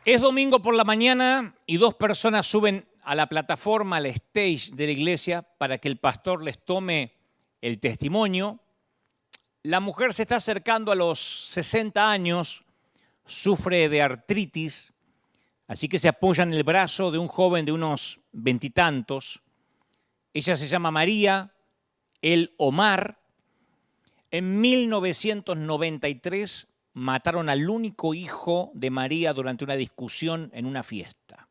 Es domingo por la mañana y dos personas suben a la plataforma, al stage de la iglesia, para que el pastor les tome el testimonio. La mujer se está acercando a los 60 años, sufre de artritis, así que se apoya en el brazo de un joven de unos veintitantos. Ella se llama María, él Omar. En 1993 mataron al único hijo de María durante una discusión en una fiesta.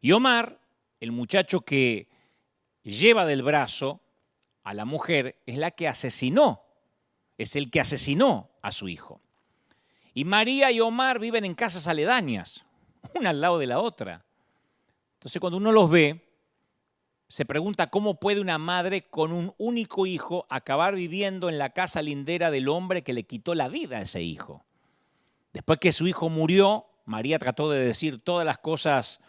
Y Omar, el muchacho que lleva del brazo a la mujer, es el que asesinó a su hijo. Y María y Omar viven en casas aledañas, una al lado de la otra. Entonces, cuando uno los ve, se pregunta cómo puede una madre con un único hijo acabar viviendo en la casa lindera del hombre que le quitó la vida a ese hijo. Después que su hijo murió, María trató de decir todas las cosas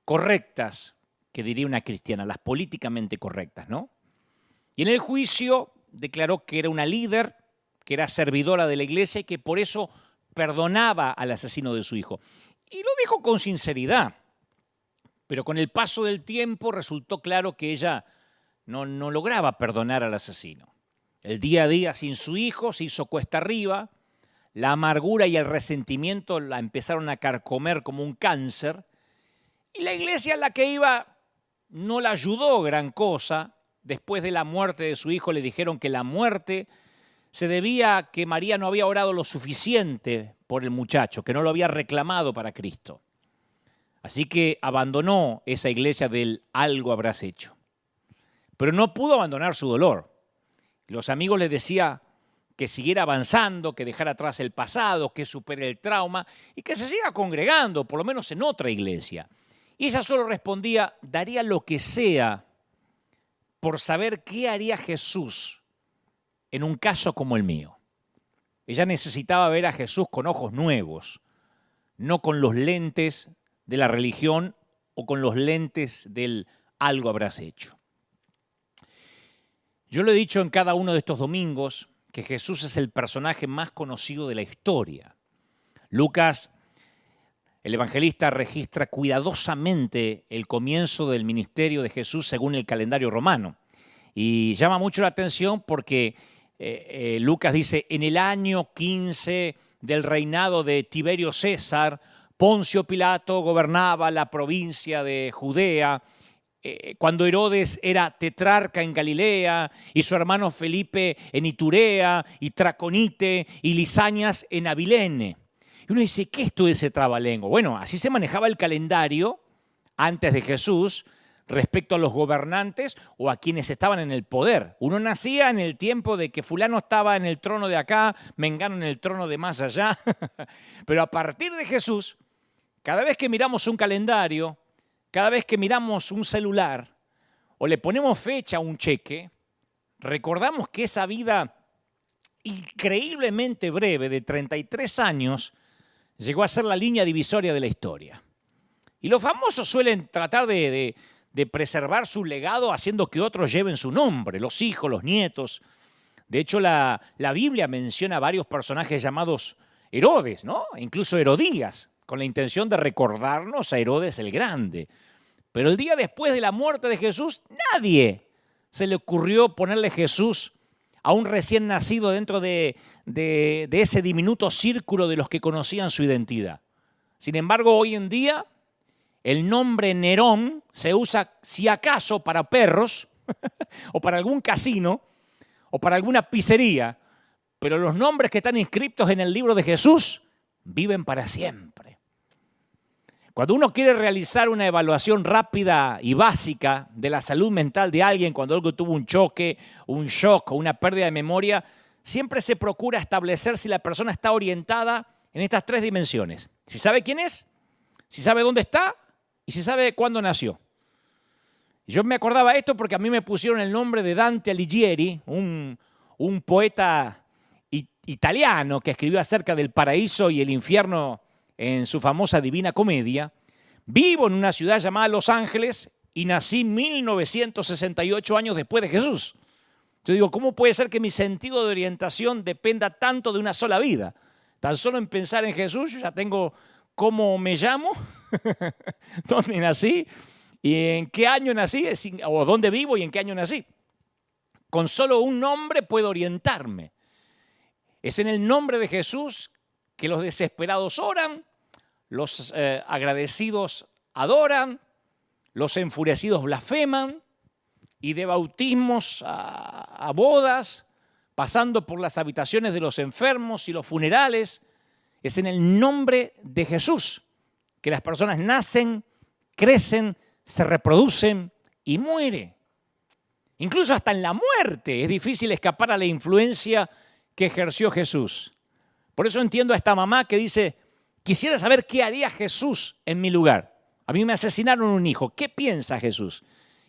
correctas que diría una cristiana, las políticamente correctas, ¿no? Y en el juicio declaró que era una líder, que era servidora de la iglesia y que por eso perdonaba al asesino de su hijo. Y lo dijo con sinceridad. Pero con el paso del tiempo resultó claro que ella no lograba perdonar al asesino. El día a día sin su hijo se hizo cuesta arriba, la amargura y el resentimiento la empezaron a carcomer como un cáncer, y la iglesia a la que iba no la ayudó gran cosa. Después de la muerte de su hijo le dijeron que la muerte se debía a que María no había orado lo suficiente por el muchacho, que no lo había reclamado para Cristo. Así que abandonó esa iglesia del algo habrás hecho. Pero no pudo abandonar su dolor. Los amigos le decían que siguiera avanzando, que dejara atrás el pasado, que supere el trauma y que se siga congregando, por lo menos en otra iglesia. Y ella solo respondía, daría lo que sea por saber qué haría Jesús en un caso como el mío. Ella necesitaba ver a Jesús con ojos nuevos, no con los lentes de la religión o con los lentes del algo habrás hecho. Yo lo he dicho en cada uno de estos domingos que Jesús es el personaje más conocido de la historia. Lucas, el evangelista, registra cuidadosamente el comienzo del ministerio de Jesús según el calendario romano. Y llama mucho la atención porque Lucas dice, en el año 15 del reinado de Tiberio César, Poncio Pilato gobernaba la provincia de Judea, cuando Herodes era tetrarca en Galilea y su hermano Felipe en Iturea y Traconite y Lisanias en Abilene. Y uno dice, ¿qué es todo ese trabalengua? Bueno, así se manejaba el calendario antes de Jesús respecto a los gobernantes o a quienes estaban en el poder. Uno nacía en el tiempo de que fulano estaba en el trono de acá, mengano en el trono de más allá. Pero a partir de Jesús, cada vez que miramos un calendario, cada vez que miramos un celular o le ponemos fecha a un cheque, recordamos que esa vida increíblemente breve de 33 años llegó a ser la línea divisoria de la historia. Y los famosos suelen tratar de preservar su legado haciendo que otros lleven su nombre, los hijos, los nietos. De hecho, la Biblia menciona varios personajes llamados Herodes, ¿no? Incluso Herodías, con la intención de recordarnos a Herodes el Grande. Pero el día después de la muerte de Jesús, nadie se le ocurrió ponerle Jesús a un recién nacido dentro de ese diminuto círculo de los que conocían su identidad. Sin embargo, hoy en día, el nombre Nerón se usa, si acaso, para perros o para algún casino o para alguna pizzería, pero los nombres que están inscritos en el libro de Jesús viven para siempre. Cuando uno quiere realizar una evaluación rápida y básica de la salud mental de alguien, cuando algo tuvo un choque, un shock o una pérdida de memoria, siempre se procura establecer si la persona está orientada en estas tres dimensiones. Si sabe quién es, si sabe dónde está y si sabe cuándo nació. Yo me acordaba esto porque a mí me pusieron el nombre de Dante Alighieri, un poeta italiano que escribió acerca del paraíso y el infierno en su famosa Divina Comedia. Vivo en una ciudad llamada Los Ángeles y nací 1968 años después de Jesús. Yo digo, ¿cómo puede ser que mi sentido de orientación dependa tanto de una sola vida? Tan solo en pensar en Jesús yo ya tengo cómo me llamo, dónde nací y en qué año nací, o dónde vivo y en qué año nací. Con solo un nombre puedo orientarme. Es en el nombre de Jesús que los desesperados oran, los agradecidos adoran, los enfurecidos blasfeman, y de bautismos a bodas, pasando por las habitaciones de los enfermos y los funerales. Es en el nombre de Jesús que las personas nacen, crecen, se reproducen y mueren. Incluso hasta en la muerte es difícil escapar a la influencia que ejerció Jesús. Por eso entiendo a esta mamá que dice, quisiera saber qué haría Jesús en mi lugar. A mí me asesinaron un hijo, ¿qué piensa Jesús?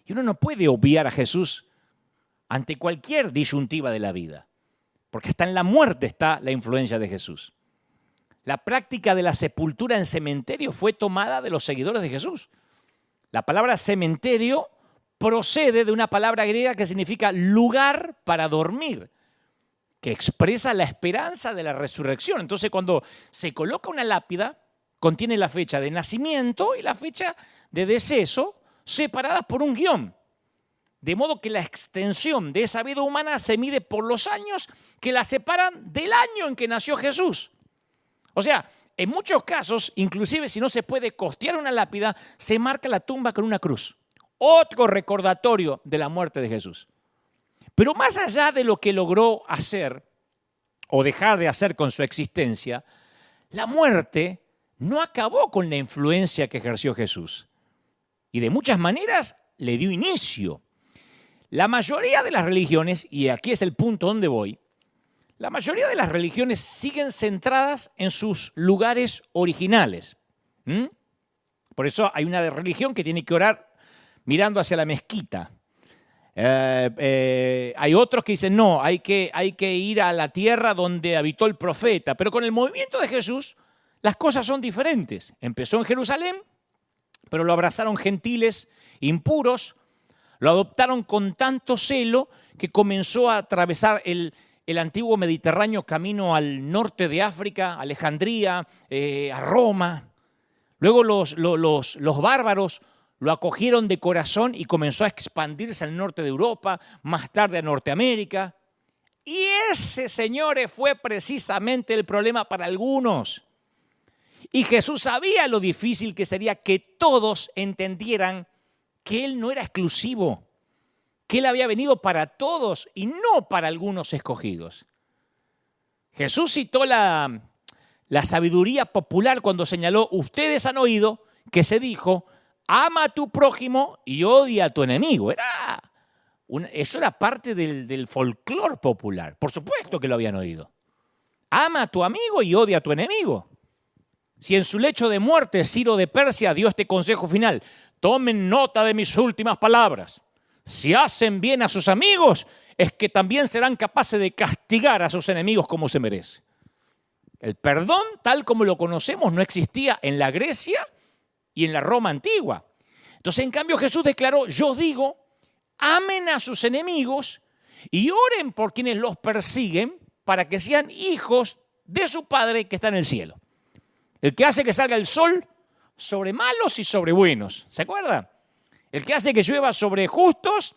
Y uno no puede obviar a Jesús ante cualquier disyuntiva de la vida, porque hasta en la muerte está la influencia de Jesús. La práctica de la sepultura en cementerio fue tomada de los seguidores de Jesús. La palabra cementerio procede de una palabra griega que significa lugar para dormir, que expresa la esperanza de la resurrección. Entonces, cuando se coloca una lápida, contiene la fecha de nacimiento y la fecha de deceso, separadas por un guión. De modo que la extensión de esa vida humana se mide por los años que la separan del año en que nació Jesús. O sea, en muchos casos, inclusive si no se puede costear una lápida, se marca la tumba con una cruz. Otro recordatorio de la muerte de Jesús. Pero más allá de lo que logró hacer o dejar de hacer con su existencia, la muerte no acabó con la influencia que ejerció Jesús. Y de muchas maneras le dio inicio. La mayoría de las religiones, y aquí es el punto donde voy, la mayoría de las religiones siguen centradas en sus lugares originales. Por eso hay una religión que tiene que orar mirando hacia la mezquita. Hay otros que dicen, no, hay que ir a la tierra donde habitó el profeta. Pero con el movimiento de Jesús, las cosas son diferentes. Empezó en Jerusalén, pero lo abrazaron gentiles impuros, lo adoptaron con tanto celo que comenzó a atravesar el antiguo Mediterráneo camino al norte de África, a Alejandría, a Roma. Luego los bárbaros lo acogieron de corazón y comenzó a expandirse al norte de Europa, más tarde a Norteamérica. Y ese, señores, fue precisamente el problema para algunos. Y Jesús sabía lo difícil que sería que todos entendieran que Él no era exclusivo, que Él había venido para todos y no para algunos escogidos. Jesús citó la sabiduría popular cuando señaló, ustedes han oído que se dijo, ama a tu prójimo y odia a tu enemigo. Eso era parte del folclore popular. Por supuesto que lo habían oído. Ama a tu amigo y odia a tu enemigo. Si en su lecho de muerte Ciro de Persia dio este consejo final, tomen nota de mis últimas palabras. Si hacen bien a sus amigos, es que también serán capaces de castigar a sus enemigos como se merece. El perdón, tal como lo conocemos, no existía en la Grecia y en la Roma antigua. Entonces, en cambio, Jesús declaró, yo os digo, amen a sus enemigos y oren por quienes los persiguen para que sean hijos de su Padre que está en el cielo. El que hace que salga el sol sobre malos y sobre buenos. ¿Se acuerdan? El que hace que llueva sobre justos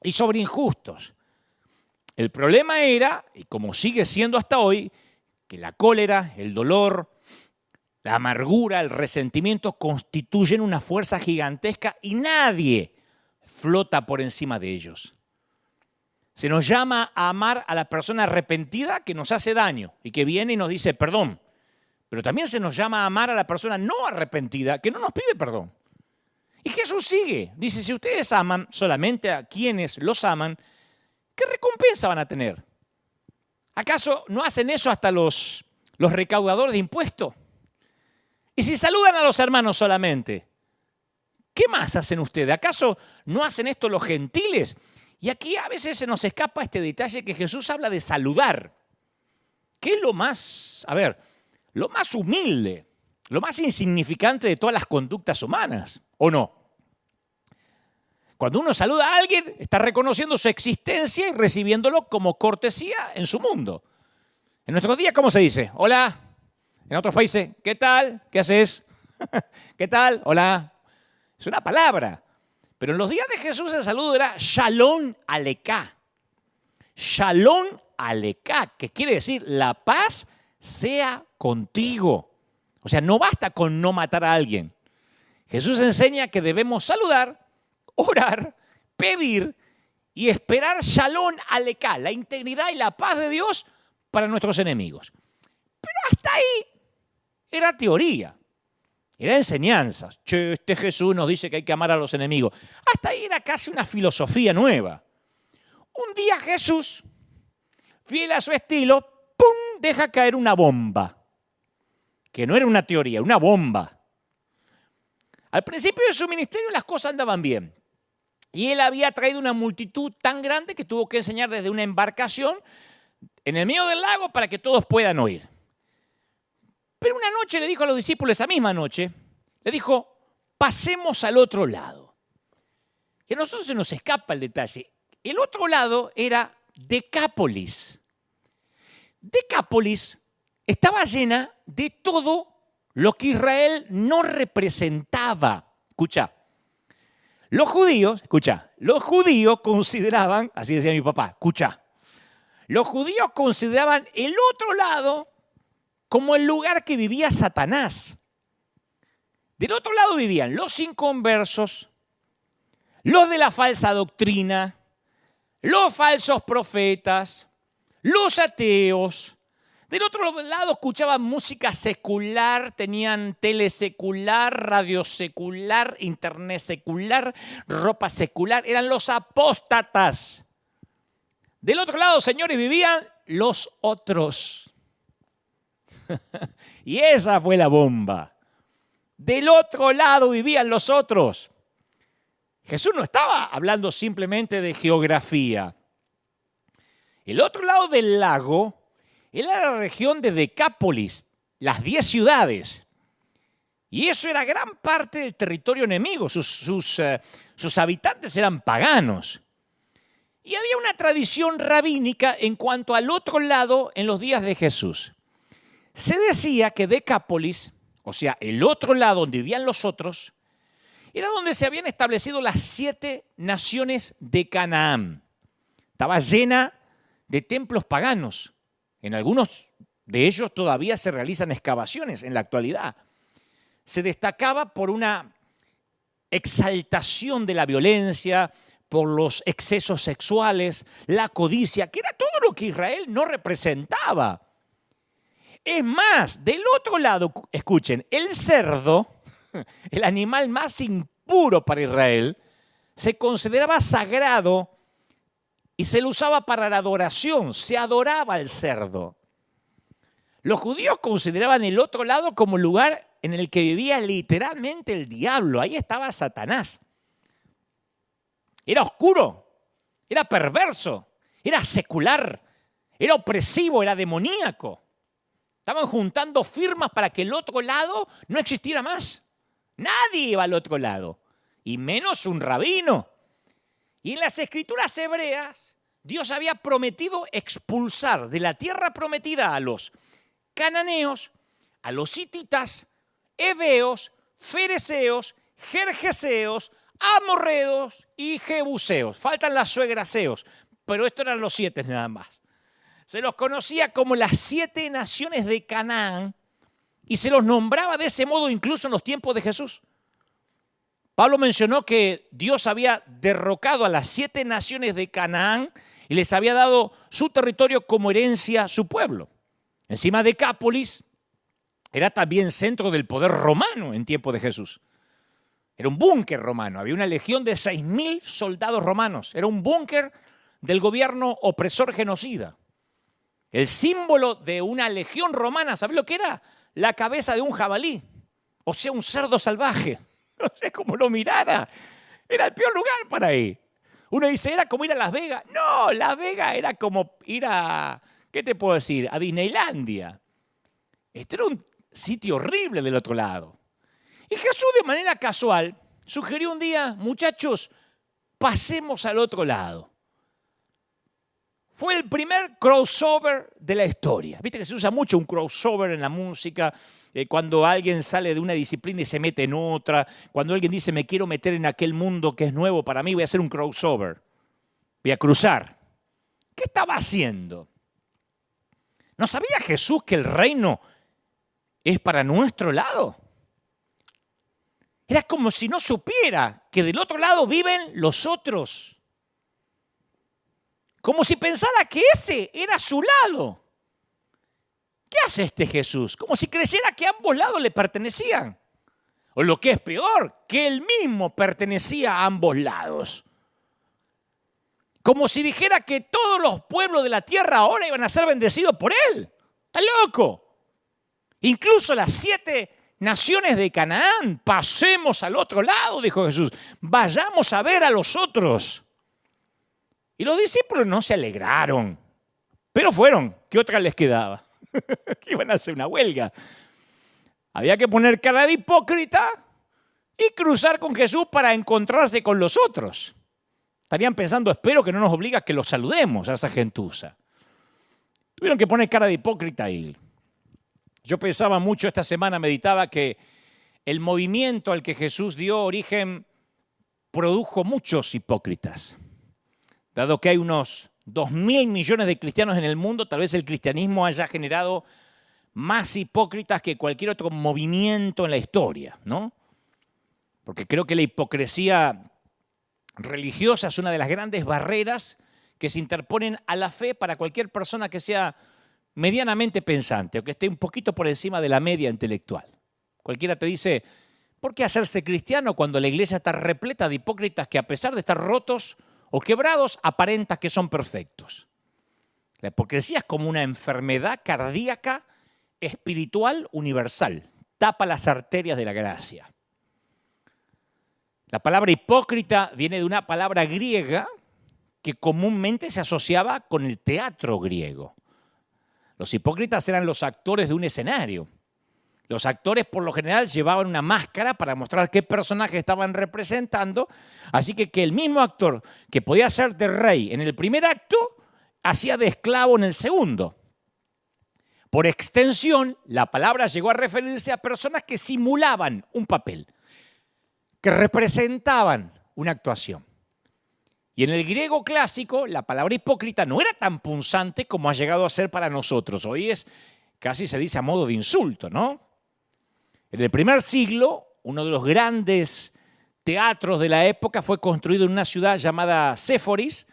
y sobre injustos. El problema era, y como sigue siendo hasta hoy, que la cólera, el dolor, la amargura, el resentimiento constituyen una fuerza gigantesca y nadie flota por encima de ellos. Se nos llama a amar a la persona arrepentida que nos hace daño y que viene y nos dice perdón. Pero también se nos llama a amar a la persona no arrepentida que no nos pide perdón. Y Jesús sigue. Dice, si ustedes aman solamente a quienes los aman, ¿qué recompensa van a tener? ¿Acaso no hacen eso hasta los recaudadores de impuestos? Y si saludan a los hermanos solamente, ¿qué más hacen ustedes? ¿Acaso no hacen esto los gentiles? Y aquí a veces se nos escapa este detalle que Jesús habla de saludar. ¿Qué es lo más humilde, lo más insignificante de todas las conductas humanas? ¿O no? Cuando uno saluda a alguien, está reconociendo su existencia y recibiéndolo como cortesía en su mundo. En nuestros días, ¿cómo se dice? Hola. En otros países, ¿qué tal? ¿Qué haces? ¿Qué tal? Hola. Es una palabra. Pero en los días de Jesús el saludo era Shalom Aleká. Shalom Aleká, que quiere decir la paz sea contigo. O sea, no basta con no matar a alguien. Jesús enseña que debemos saludar, orar, pedir y esperar Shalom Aleká, la integridad y la paz de Dios para nuestros enemigos. Pero hasta ahí era teoría, era enseñanza. Che, este Jesús nos dice que hay que amar a los enemigos. Hasta ahí era casi una filosofía nueva. Un día Jesús, fiel a su estilo, ¡pum!, deja caer una bomba. Que no era una teoría, una bomba. Al principio de su ministerio las cosas andaban bien. Y él había traído una multitud tan grande que tuvo que enseñar desde una embarcación en el medio del lago para que todos puedan oír. Pero una noche le dijo a los discípulos, esa misma noche, le dijo, pasemos al otro lado. Y a nosotros se nos escapa el detalle. El otro lado era Decápolis. Decápolis estaba llena de todo lo que Israel no representaba. Escucha, los judíos consideraban, así decía mi papá, escucha, los judíos consideraban el otro lado como el lugar que vivía Satanás. Del otro lado vivían los inconversos, los de la falsa doctrina, los falsos profetas, los ateos. Del otro lado escuchaban música secular, tenían tele secular, radio secular, internet secular, ropa secular. Eran los apóstatas. Del otro lado, señores, vivían los otros. Y esa fue la bomba. Del otro lado vivían los otros. Jesús no estaba hablando simplemente de geografía. El otro lado del lago era la región de Decápolis, las 10 ciudades. Y eso era gran parte del territorio enemigo. Sus habitantes eran paganos. Y había una tradición rabínica en cuanto al otro lado en los días de Jesús. Se decía que Decápolis, o sea, el otro lado donde vivían los otros, era donde se habían establecido las 7 naciones de Canaán. Estaba llena de templos paganos. En algunos de ellos todavía se realizan excavaciones en la actualidad. Se destacaba por una exaltación de la violencia, por los excesos sexuales, la codicia, que era todo lo que Israel no representaba. Es más, del otro lado, escuchen, el cerdo, el animal más impuro para Israel, se consideraba sagrado y se lo usaba para la adoración, se adoraba al cerdo. Los judíos consideraban el otro lado como el lugar en el que vivía literalmente el diablo, ahí estaba Satanás. Era oscuro, era perverso, era secular, era opresivo, era demoníaco. Estaban juntando firmas para que el otro lado no existiera más. Nadie iba al otro lado, y menos un rabino. Y en las escrituras hebreas, Dios había prometido expulsar de la tierra prometida a los cananeos, a los hititas, heveos, fereceos, gergeseos, amorreos y jebuseos. Faltan las suegraseos, pero estos eran los 7 nada más. Se los conocía como las 7 naciones de Canaán y se los nombraba de ese modo incluso en los tiempos de Jesús. Pablo mencionó que Dios había derrocado a las 7 naciones de Canaán y les había dado su territorio como herencia a su pueblo. Encima de Decápolis era también centro del poder romano en tiempo de Jesús. Era un búnker romano, había una legión de 6.000 soldados romanos. Era un búnker del gobierno opresor genocida. El símbolo de una legión romana, ¿sabes lo que era? La cabeza de un jabalí, o sea, un cerdo salvaje. No sé cómo lo mirara. Era el peor lugar para ir. Uno dice, era como ir a Las Vegas. No, Las Vegas era como ir a, ¿qué te puedo decir? A Disneylandia. Este era un sitio horrible del otro lado. Y Jesús de manera casual sugirió un día, muchachos, pasemos al otro lado. Fue el primer crossover de la historia. Viste que se usa mucho un crossover en la música, cuando alguien sale de una disciplina y se mete en otra, cuando alguien dice me quiero meter en aquel mundo que es nuevo para mí, voy a hacer un crossover, voy a cruzar. ¿Qué estaba haciendo? ¿No sabía Jesús que el reino es para nuestro lado? Era como si no supiera que del otro lado viven los otros. Como si pensara que ese era su lado. ¿Qué hace este Jesús? Como si creyera que ambos lados le pertenecían. O lo que es peor, que él mismo pertenecía a ambos lados. Como si dijera que todos los pueblos de la tierra ahora iban a ser bendecidos por él. ¡Está loco! Incluso las 7 naciones de Canaán, pasemos al otro lado, dijo Jesús. Vayamos a ver a los otros. Y los discípulos no se alegraron, pero fueron. ¿Qué otra les quedaba? Que iban a hacer una huelga. Había que poner cara de hipócrita y cruzar con Jesús para encontrarse con los otros. Estarían pensando, espero que no nos obliga a que los saludemos a esa gentuza. Tuvieron que poner cara de hipócrita y yo pensaba mucho esta semana, meditaba que el movimiento al que Jesús dio origen produjo muchos hipócritas. Dado que hay unos 2.000 millones de cristianos en el mundo, tal vez el cristianismo haya generado más hipócritas que cualquier otro movimiento en la historia, ¿no? Porque creo que la hipocresía religiosa es una de las grandes barreras que se interponen a la fe para cualquier persona que sea medianamente pensante o que esté un poquito por encima de la media intelectual. Cualquiera te dice, ¿por qué hacerse cristiano cuando la iglesia está repleta de hipócritas que a pesar de estar rotos o quebrados, aparenta que son perfectos? La hipocresía es como una enfermedad cardíaca espiritual universal. Tapa las arterias de la gracia. La palabra hipócrita viene de una palabra griega que comúnmente se asociaba con el teatro griego. Los hipócritas eran los actores de un escenario. Los actores por lo general llevaban una máscara para mostrar qué personaje estaban representando, así que el mismo actor que podía ser de rey en el primer acto, hacía de esclavo en el segundo. Por extensión, la palabra llegó a referirse a personas que simulaban un papel, que representaban una actuación. Y en el griego clásico, la palabra hipócrita no era tan punzante como ha llegado a ser para nosotros. Hoy casi se dice a modo de insulto, ¿no? En el primer siglo, uno de los grandes teatros de la época fue construido en una ciudad llamada Séforis,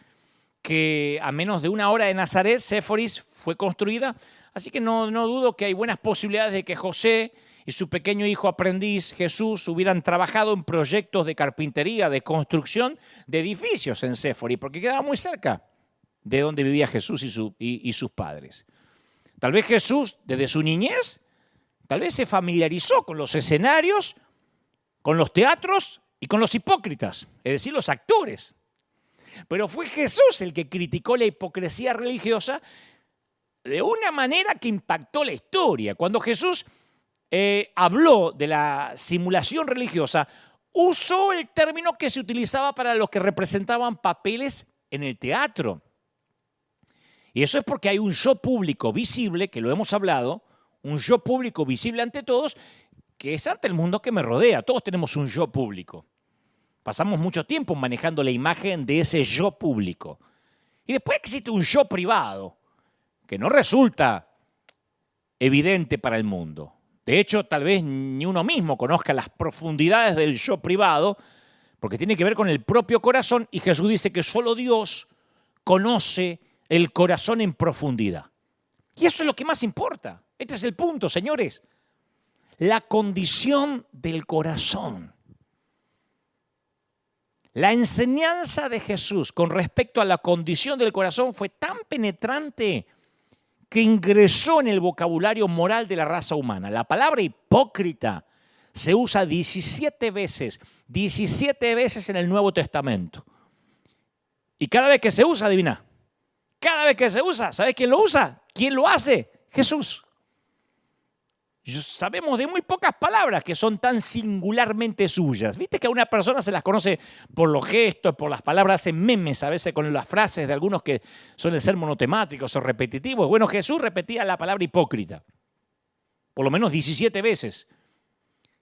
que a menos de 1 hora de Nazaret, Séforis fue construida. Así que no dudo que hay buenas posibilidades de que José y su pequeño hijo aprendiz Jesús hubieran trabajado en proyectos de carpintería, de construcción de edificios en Séforis, porque quedaba muy cerca de donde vivía Jesús y sus padres. Tal vez Jesús, desde su niñez, tal vez se familiarizó con los escenarios, con los teatros y con los hipócritas, es decir, los actores. Pero fue Jesús el que criticó la hipocresía religiosa de una manera que impactó la historia. Cuando Jesús habló de la simulación religiosa, usó el término que se utilizaba para los que representaban papeles en el teatro. Y eso es porque hay un yo público visible, que lo hemos hablado, un yo público visible ante todos, que es ante el mundo que me rodea. Todos tenemos un yo público. Pasamos mucho tiempo manejando la imagen de ese yo público. Y después existe un yo privado, que no resulta evidente para el mundo. De hecho, tal vez ni uno mismo conozca las profundidades del yo privado, porque tiene que ver con el propio corazón, y Jesús dice que solo Dios conoce el corazón en profundidad. Y eso es lo que más importa. Este es el punto, señores. La condición del corazón. La enseñanza de Jesús con respecto a la condición del corazón fue tan penetrante que ingresó en el vocabulario moral de la raza humana. La palabra hipócrita se usa 17 veces en el Nuevo Testamento. Y cada vez que se usa, adivina, cada vez que se usa, ¿sabes quién lo usa? ¿Quién lo hace? Jesús. Sabemos de muy pocas palabras que son tan singularmente suyas. Viste que a una persona se las conoce por los gestos, por las palabras, hacen memes a veces con las frases de algunos que suelen ser monotemáticos o repetitivos. Bueno, Jesús repetía la palabra hipócrita, por lo menos 17 veces.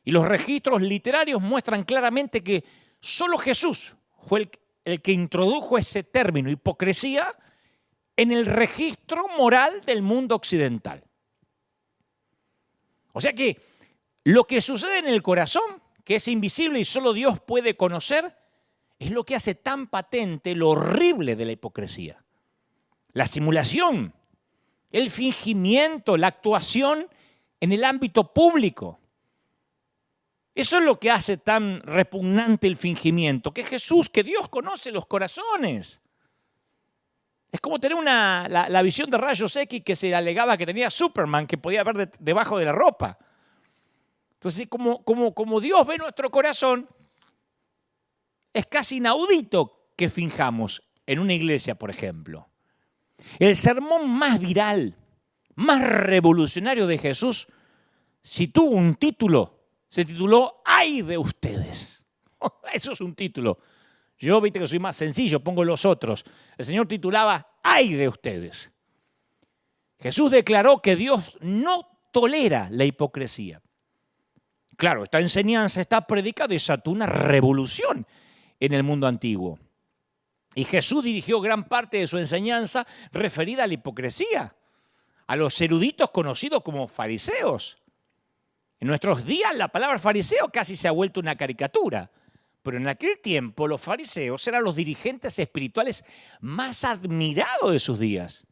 Y los registros literarios muestran claramente que solo Jesús fue el que introdujo ese término, hipocresía, en el registro moral del mundo occidental. O sea que lo que sucede en el corazón, que es invisible y solo Dios puede conocer, es lo que hace tan patente lo horrible de la hipocresía. La simulación, el fingimiento, la actuación en el ámbito público. Eso es lo que hace tan repugnante el fingimiento, que Jesús, que Dios conoce los corazones. Es como tener la visión de rayos X que se alegaba que tenía Superman, que podía ver debajo de la ropa. Entonces, como Dios ve nuestro corazón, es casi inaudito que finjamos en una iglesia, por ejemplo. El sermón más viral, más revolucionario de Jesús, si tuvo un título, se tituló ¡Ay de ustedes! Eso es un título. Yo, viste que soy más sencillo, pongo los otros. El Señor titulaba ¡Ay de ustedes! Jesús declaró que Dios no tolera la hipocresía. Claro, esta enseñanza está predicada y desató una revolución en el mundo antiguo. Y Jesús dirigió gran parte de su enseñanza referida a la hipocresía, a los eruditos conocidos como fariseos. En nuestros días la palabra fariseo casi se ha vuelto una caricatura. Pero en aquel tiempo los fariseos eran los dirigentes espirituales más admirados de sus días.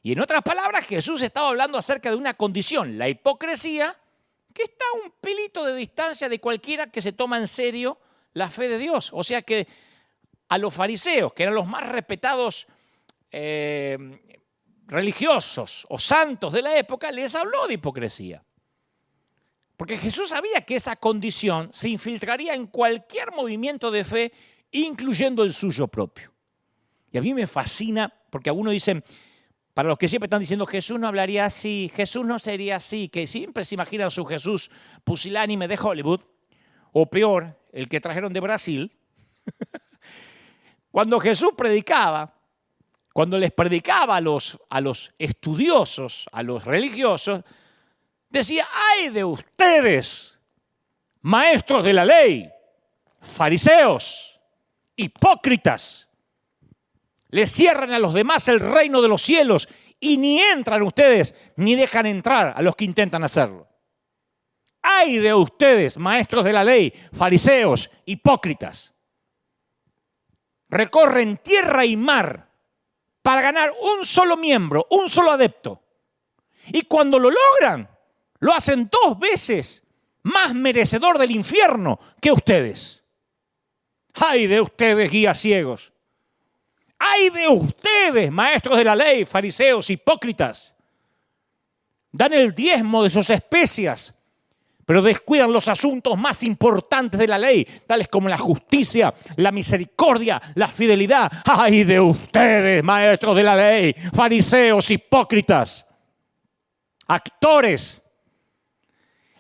Y en otras palabras, Jesús estaba hablando acerca de una condición, la hipocresía, que está a un pelito de distancia de cualquiera que se toma en serio la fe de Dios. O sea que a los fariseos, que eran los más respetados religiosos o santos de la época, les habló de hipocresía. Porque Jesús sabía que esa condición se infiltraría en cualquier movimiento de fe, incluyendo el suyo propio. Y a mí me fascina, porque algunos dicen, para los que siempre están diciendo Jesús no hablaría así, Jesús no sería así, que siempre se imaginan su Jesús pusilánime de Hollywood, o peor, el que trajeron de Brasil. Cuando Jesús predicaba, cuando les predicaba a los estudiosos, a los religiosos, decía, ¡ay de ustedes, maestros de la ley, fariseos, hipócritas! Les cierran a los demás el reino de los cielos y ni entran ustedes, ni dejan entrar a los que intentan hacerlo. ¡Ay de ustedes, maestros de la ley, fariseos, hipócritas! Recorren tierra y mar para ganar un solo miembro, un solo adepto. Y cuando lo logran, lo hacen 2 veces más merecedor del infierno que ustedes. ¡Ay de ustedes, guías ciegos! ¡Ay de ustedes, maestros de la ley, fariseos, hipócritas! Dan el diezmo de sus especias, pero descuidan los asuntos más importantes de la ley, tales como la justicia, la misericordia, la fidelidad. ¡Ay de ustedes, maestros de la ley, fariseos, hipócritas! Actores,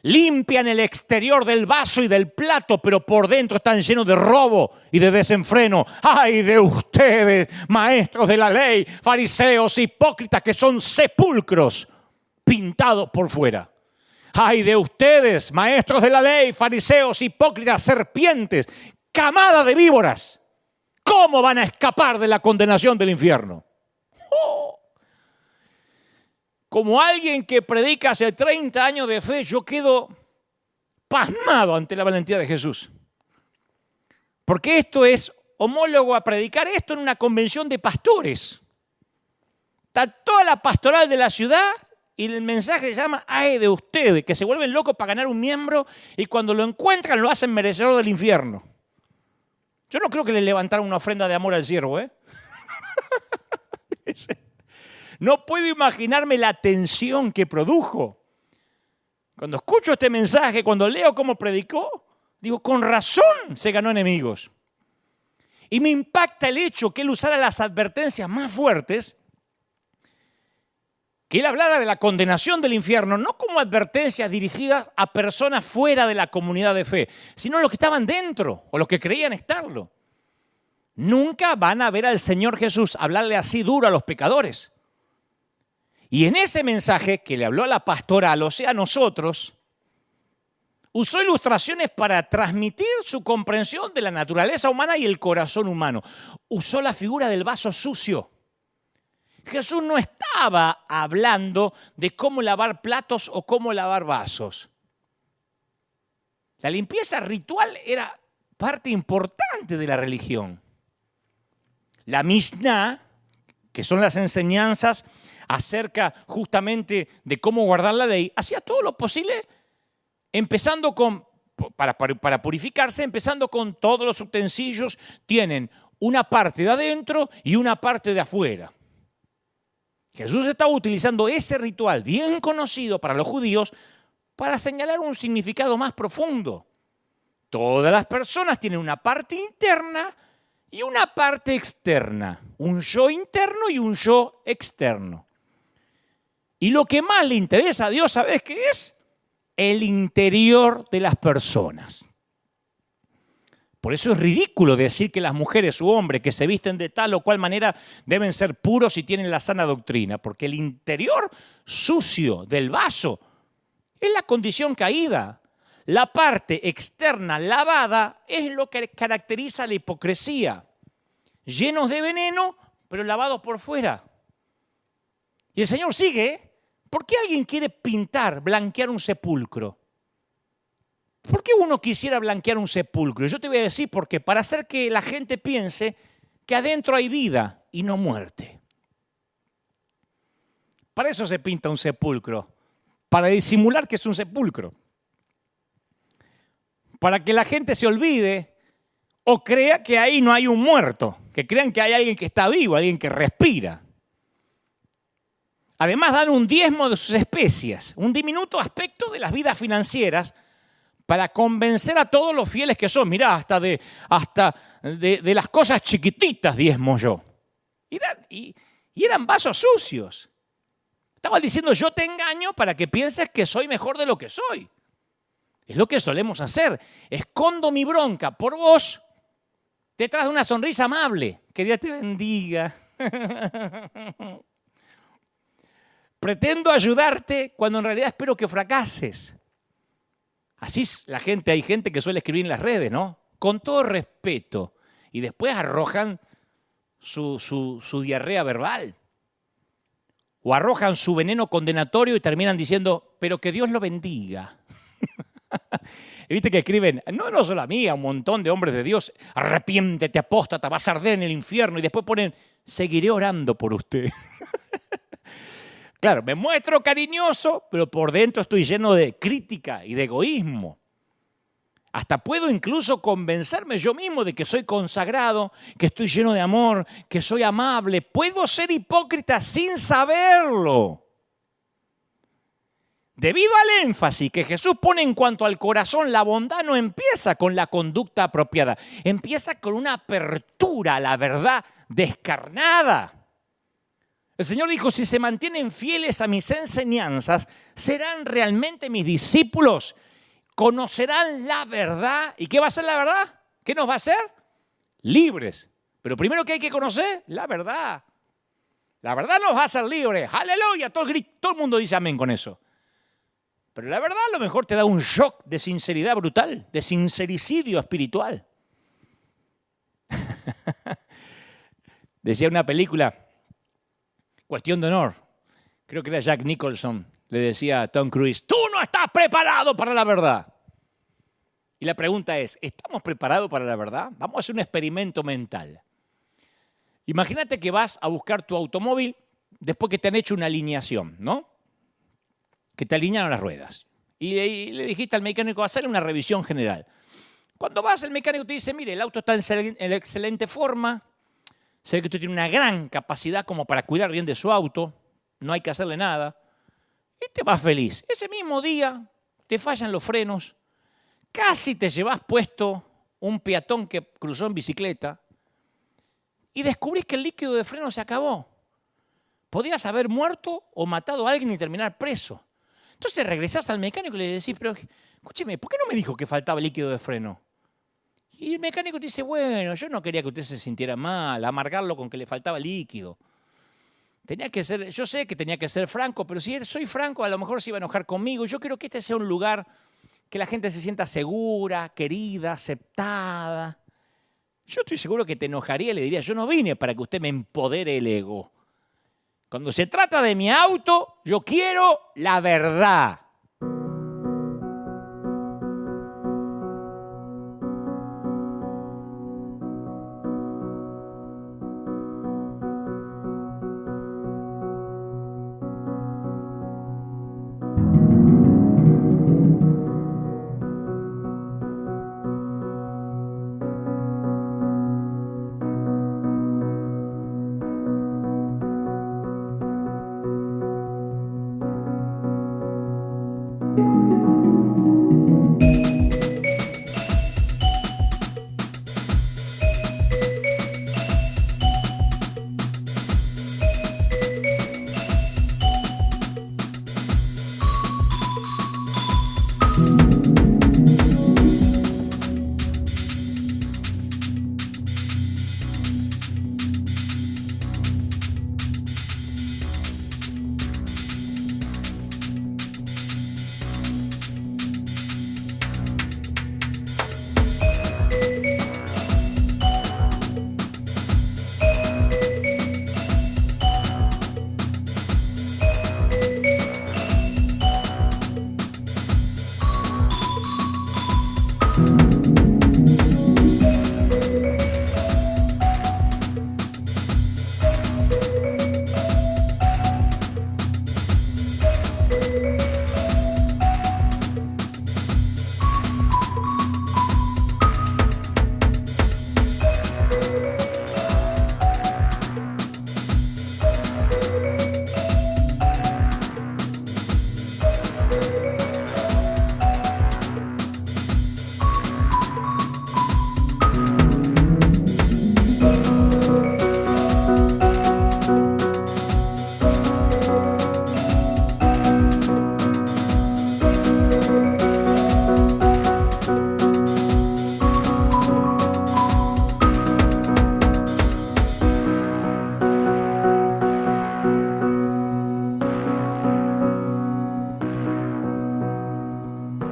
limpian el exterior del vaso y del plato, pero por dentro están llenos de robo y de desenfreno. ¡Ay de ustedes, maestros de la ley, fariseos, hipócritas, que son sepulcros pintados por fuera! ¡Ay de ustedes, maestros de la ley, fariseos, hipócritas, serpientes, camada de víboras! ¿Cómo van a escapar de la condenación del infierno? ¡Oh! Como alguien que predica hace 30 años de fe, yo quedo pasmado ante la valentía de Jesús. Porque esto es homólogo a predicar esto en una convención de pastores. Está toda la pastoral de la ciudad y el mensaje se llama ¡ay de ustedes! Que se vuelven locos para ganar un miembro y cuando lo encuentran lo hacen merecedor del infierno. Yo no creo que le levantaran una ofrenda de amor al siervo, ¿eh? No puedo imaginarme la tensión que produjo. Cuando escucho este mensaje, cuando leo cómo predicó, digo, con razón se ganó enemigos. Y me impacta el hecho que él usara las advertencias más fuertes que él hablara de la condenación del infierno, no como advertencias dirigidas a personas fuera de la comunidad de fe, sino a los que estaban dentro o los que creían estarlo. Nunca van a ver al Señor Jesús hablarle así duro a los pecadores. Y en ese mensaje que le habló a la pastoral, o sea, a nosotros, usó ilustraciones para transmitir su comprensión de la naturaleza humana y el corazón humano. Usó la figura del vaso sucio. Jesús no estaba hablando de cómo lavar platos o cómo lavar vasos. La limpieza ritual era parte importante de la religión. La Mishnah, que son las enseñanzas acerca justamente de cómo guardar la ley, hacía todo lo posible empezando para purificarse, empezando con todos los utensilios, tienen una parte de adentro y una parte de afuera. Jesús estaba utilizando ese ritual bien conocido para los judíos para señalar un significado más profundo. Todas las personas tienen una parte interna y una parte externa, un yo interno y un yo externo. Y lo que más le interesa a Dios, ¿sabes qué es? El interior de las personas. Por eso es ridículo decir que las mujeres u hombres que se visten de tal o cual manera deben ser puros y tienen la sana doctrina, porque el interior sucio del vaso es la condición caída. La parte externa lavada es lo que caracteriza la hipocresía. Llenos de veneno, pero lavados por fuera. Y el Señor sigue. ¿Por qué alguien quiere pintar, blanquear un sepulcro? ¿Por qué uno quisiera blanquear un sepulcro? Yo te voy a decir por qué. Para hacer que la gente piense que adentro hay vida y no muerte. Para eso se pinta un sepulcro. Para disimular que es un sepulcro. Para que la gente se olvide o crea que ahí no hay un muerto. Que crean que hay alguien que está vivo, alguien que respira. Además dan un diezmo de sus especias, un diminuto aspecto de las vidas financieras para convencer a todos los fieles que son. Mirá, hasta de las cosas chiquititas diezmo yo. Y eran vasos sucios. Estaban diciendo, yo te engaño para que pienses que soy mejor de lo que soy. Es lo que solemos hacer. Escondo mi bronca por vos detrás de una sonrisa amable. Que Dios te bendiga. Pretendo ayudarte cuando en realidad espero que fracases. Así es hay gente que suele escribir en las redes, ¿no? Con todo respeto. Y después arrojan su diarrea verbal. O arrojan su veneno condenatorio y terminan diciendo, pero que Dios lo bendiga. Y viste que escriben, no solo a mí, a un montón de hombres de Dios, arrepiéntete, apóstata, vas a arder en el infierno. Y después ponen, seguiré orando por usted. Claro, me muestro cariñoso, pero por dentro estoy lleno de crítica y de egoísmo. Hasta puedo incluso convencerme yo mismo de que soy consagrado, que estoy lleno de amor, que soy amable. Puedo ser hipócrita sin saberlo. Debido al énfasis que Jesús pone en cuanto al corazón, la bondad no empieza con la conducta apropiada, empieza con una apertura a la verdad descarnada. El Señor dijo, si se mantienen fieles a mis enseñanzas, serán realmente mis discípulos, conocerán la verdad. ¿Y qué va a ser la verdad? ¿Qué nos va a hacer? Libres. Pero primero que hay que conocer, la verdad. La verdad nos va a hacer libres. ¡Aleluya! Todo el mundo dice amén con eso. Pero la verdad a lo mejor te da un shock de sinceridad brutal, de sincericidio espiritual. Decía una película, Cuestión de Honor, creo que era Jack Nicholson, le decía a Tom Cruise, tú no estás preparado para la verdad. Y la pregunta es, ¿estamos preparados para la verdad? Vamos a hacer un experimento mental. Imagínate que vas a buscar tu automóvil después que te han hecho una alineación, ¿no? Que te alinearon las ruedas. Y le dijiste al mecánico, hacerle una revisión general. Cuando vas, el mecánico te dice, mire, el auto está en excelente forma, se ve que usted tiene una gran capacidad como para cuidar bien de su auto, no hay que hacerle nada, y te vas feliz. Ese mismo día te fallan los frenos, casi te llevas puesto un peatón que cruzó en bicicleta y descubrís que el líquido de freno se acabó. Podías haber muerto o matado a alguien y terminar preso. Entonces regresás al mecánico y le decís, pero escúcheme, ¿por qué no me dijo que faltaba líquido de freno? Y el mecánico te dice, bueno, yo no quería que usted se sintiera mal, amargarlo con que le faltaba líquido. Tenía que ser, yo sé que tenía que ser franco, pero si soy franco, a lo mejor se iba a enojar conmigo. Yo quiero que este sea un lugar que la gente se sienta segura, querida, aceptada. Yo estoy seguro que te enojaría y le diría, yo no vine para que usted me empodere el ego. Cuando se trata de mi auto, yo quiero la verdad.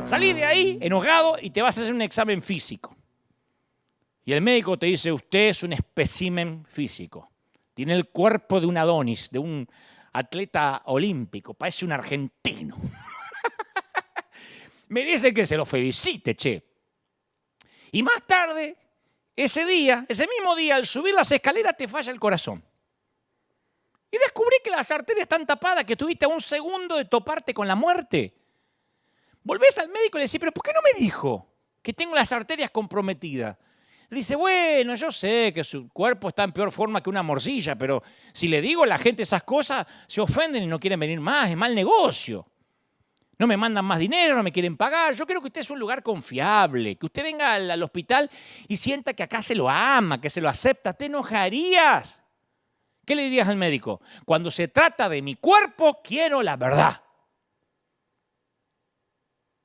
Salís de ahí enojado y te vas a hacer un examen físico. Y el médico te dice, usted es un espécimen físico. Tiene el cuerpo de un Adonis, de un atleta olímpico. Parece un argentino. Me dice que se lo felicite, che. Y más tarde, ese mismo día, al subir las escaleras te falla el corazón. Y descubrí que las arterias están tapadas, que tuviste a un segundo de toparte con la muerte. Volvés al médico y le decís, pero ¿por qué no me dijo que tengo las arterias comprometidas? Dice, bueno, yo sé que su cuerpo está en peor forma que una morcilla, pero si le digo a la gente esas cosas, se ofenden y no quieren venir más, es mal negocio. No me mandan más dinero, no me quieren pagar. Yo creo que usted es un lugar confiable, que usted venga al hospital y sienta que acá se lo ama, que se lo acepta. ¿Te enojarías? ¿Qué le dirías al médico? Cuando se trata de mi cuerpo, quiero la verdad.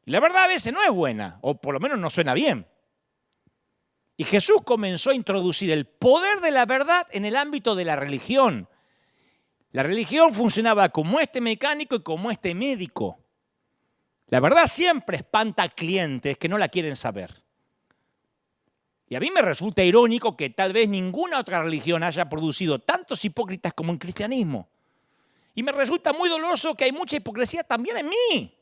Y la verdad a veces no es buena, o por lo menos no suena bien. Y Jesús comenzó a introducir el poder de la verdad en el ámbito de la religión. La religión funcionaba como este mecánico y como este médico. La verdad siempre espanta a clientes que no la quieren saber. Y a mí me resulta irónico que tal vez ninguna otra religión haya producido tantos hipócritas como el cristianismo. Y me resulta muy doloroso que hay mucha hipocresía también en mí.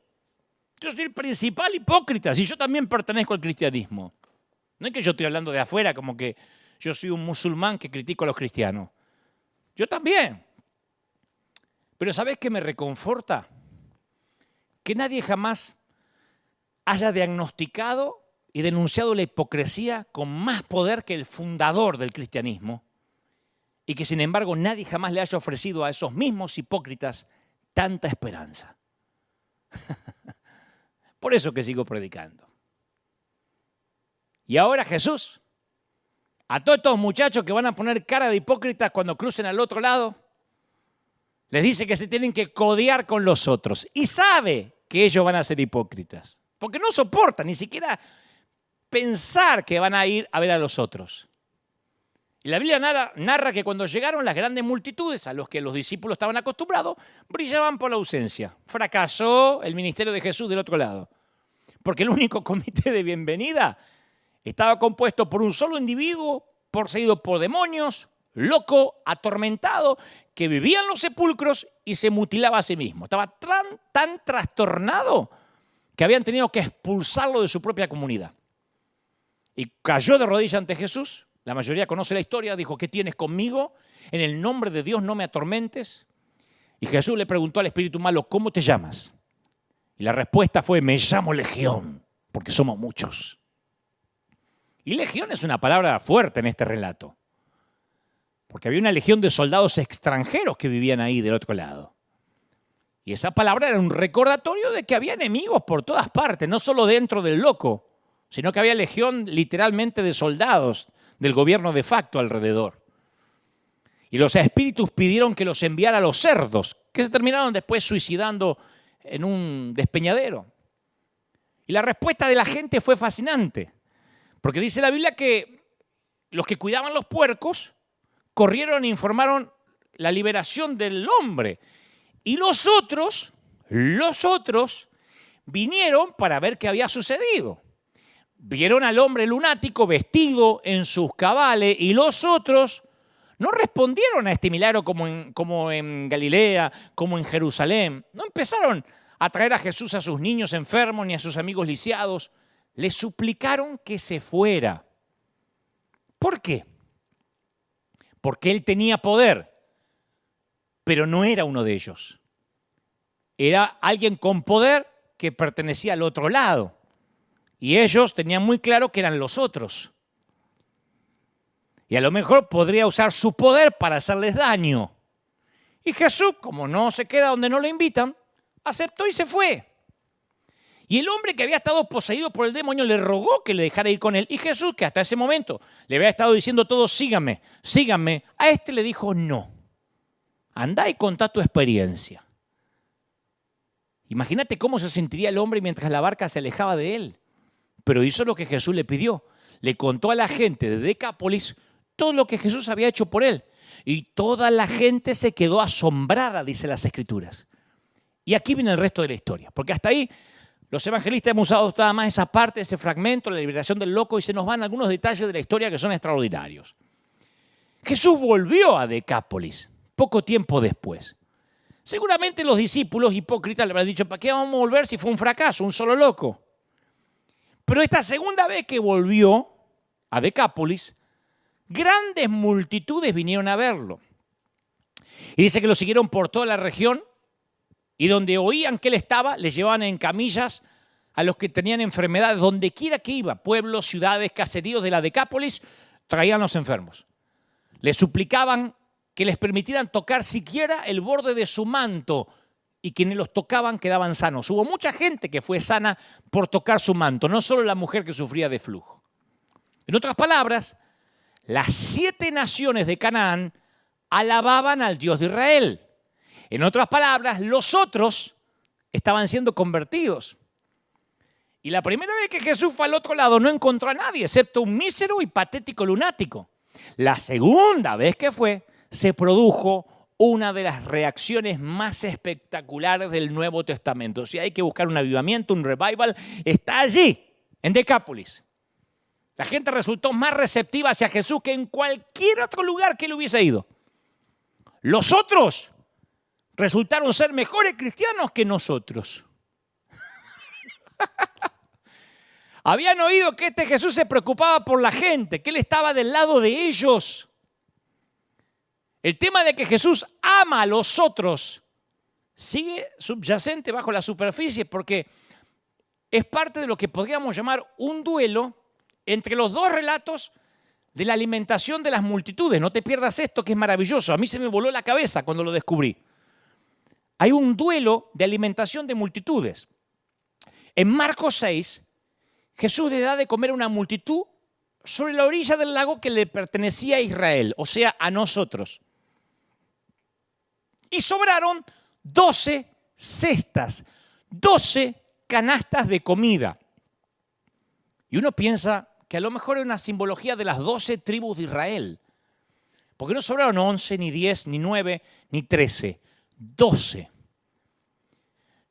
Yo soy el principal hipócrita, si yo también pertenezco al cristianismo. No es que yo estoy hablando de afuera como que yo soy un musulmán que critico a los cristianos. Yo también. Pero ¿sabés qué me reconforta? Que nadie jamás haya diagnosticado y denunciado la hipocresía con más poder que el fundador del cristianismo y que sin embargo nadie jamás le haya ofrecido a esos mismos hipócritas tanta esperanza. Por eso que sigo predicando. Y ahora Jesús, a todos estos muchachos que van a poner cara de hipócritas cuando crucen al otro lado, Les dice que se tienen que codear con los otros. Y sabe que ellos van a ser hipócritas. Porque no soportan ni siquiera pensar que van a ir a ver a los otros. Y la Biblia narra que cuando llegaron las grandes multitudes a los que los discípulos estaban acostumbrados, brillaban por la ausencia. Fracasó el ministerio de Jesús del otro lado. Porque el único comité de bienvenida estaba compuesto por un solo individuo, poseído por demonios, loco, atormentado, que vivía en los sepulcros y se mutilaba a sí mismo. Estaba tan trastornado que habían tenido que expulsarlo de su propia comunidad. Y cayó de rodillas ante Jesús. La mayoría conoce la historia. Dijo, ¿qué tienes conmigo? En el nombre de Dios no me atormentes. Y Jesús le preguntó al espíritu malo, ¿cómo te llamas? Y la respuesta fue, me llamo Legión, porque somos muchos. Y legión es una palabra fuerte en este relato. Porque había una legión de soldados extranjeros que vivían ahí del otro lado. Y esa palabra era un recordatorio de que había enemigos por todas partes, no solo dentro del loco, sino que había legión literalmente de soldados del gobierno de facto alrededor. Y los espíritus pidieron que los enviara a los cerdos, que se terminaron después suicidando en un despeñadero. Y la respuesta de la gente fue fascinante, porque dice la Biblia que los que cuidaban los puercos corrieron e informaron la liberación del hombre. Y los otros vinieron para ver qué había sucedido. Vieron al hombre lunático vestido en sus cabales y los otros no respondieron a este milagro como en Galilea, como en Jerusalén. No empezaron a traer a Jesús a sus niños enfermos ni a sus amigos lisiados. Le suplicaron que se fuera. ¿Por qué? Porque él tenía poder, pero no era uno de ellos. Era alguien con poder que pertenecía al otro lado. Y ellos tenían muy claro que eran los otros. Y a lo mejor podría usar su poder para hacerles daño. Y Jesús, como no se queda donde no lo invitan, aceptó y se fue. Y el hombre que había estado poseído por el demonio le rogó que le dejara ir con él. Y Jesús, que hasta ese momento le había estado diciendo todo, síganme, síganme, a este le dijo no. Andá y contá tu experiencia. Imagínate cómo se sentiría el hombre mientras la barca se alejaba de él. Pero hizo lo que Jesús le pidió. Le contó a la gente de Decápolis todo lo que Jesús había hecho por él. Y toda la gente se quedó asombrada, dice las Escrituras. Y aquí viene el resto de la historia. Porque hasta ahí los evangelistas hemos usado nada más esa parte, ese fragmento, la liberación del loco, y se nos van algunos detalles de la historia que son extraordinarios. Jesús volvió a Decápolis poco tiempo después. Seguramente los discípulos hipócritas le habrán dicho, ¿para qué vamos a volver si fue un fracaso, un solo loco? Pero esta segunda vez que volvió a Decápolis, grandes multitudes vinieron a verlo. Y dice que lo siguieron por toda la región y donde oían que él estaba, les llevaban en camillas a los que tenían enfermedades, donde quiera que iba, pueblos, ciudades, caseríos de la Decápolis, traían los enfermos. Les suplicaban que les permitieran tocar siquiera el borde de su manto y quienes los tocaban quedaban sanos. Hubo mucha gente que fue sana por tocar su manto, no solo la mujer que sufría de flujo. En otras palabras, las 7 naciones de Canaán alababan al Dios de Israel. En otras palabras, los otros estaban siendo convertidos. Y la primera vez que Jesús fue al otro lado no encontró a nadie, excepto un mísero y patético lunático. La segunda vez que fue, se produjo una de las reacciones más espectaculares del Nuevo Testamento. Si hay que buscar un avivamiento, un revival, está allí, en Decápolis. La gente resultó más receptiva hacia Jesús que en cualquier otro lugar que él hubiese ido. Los otros resultaron ser mejores cristianos que nosotros. Habían oído que este Jesús se preocupaba por la gente, que él estaba del lado de ellos. El tema de que Jesús ama a los otros sigue subyacente bajo la superficie porque es parte de lo que podríamos llamar un duelo entre los dos relatos de la alimentación de las multitudes. No te pierdas esto que es maravilloso. A mí se me voló la cabeza cuando lo descubrí. Hay un duelo de alimentación de multitudes. En Marcos 6, Jesús le da de comer a una multitud sobre la orilla del lago que le pertenecía a Israel, o sea, a nosotros. Y sobraron 12 cestas, 12 canastas de comida. Y uno piensa que a lo mejor es una simbología de las 12 tribus de Israel. Porque no sobraron 11, ni 10, ni 9, ni 13. 12.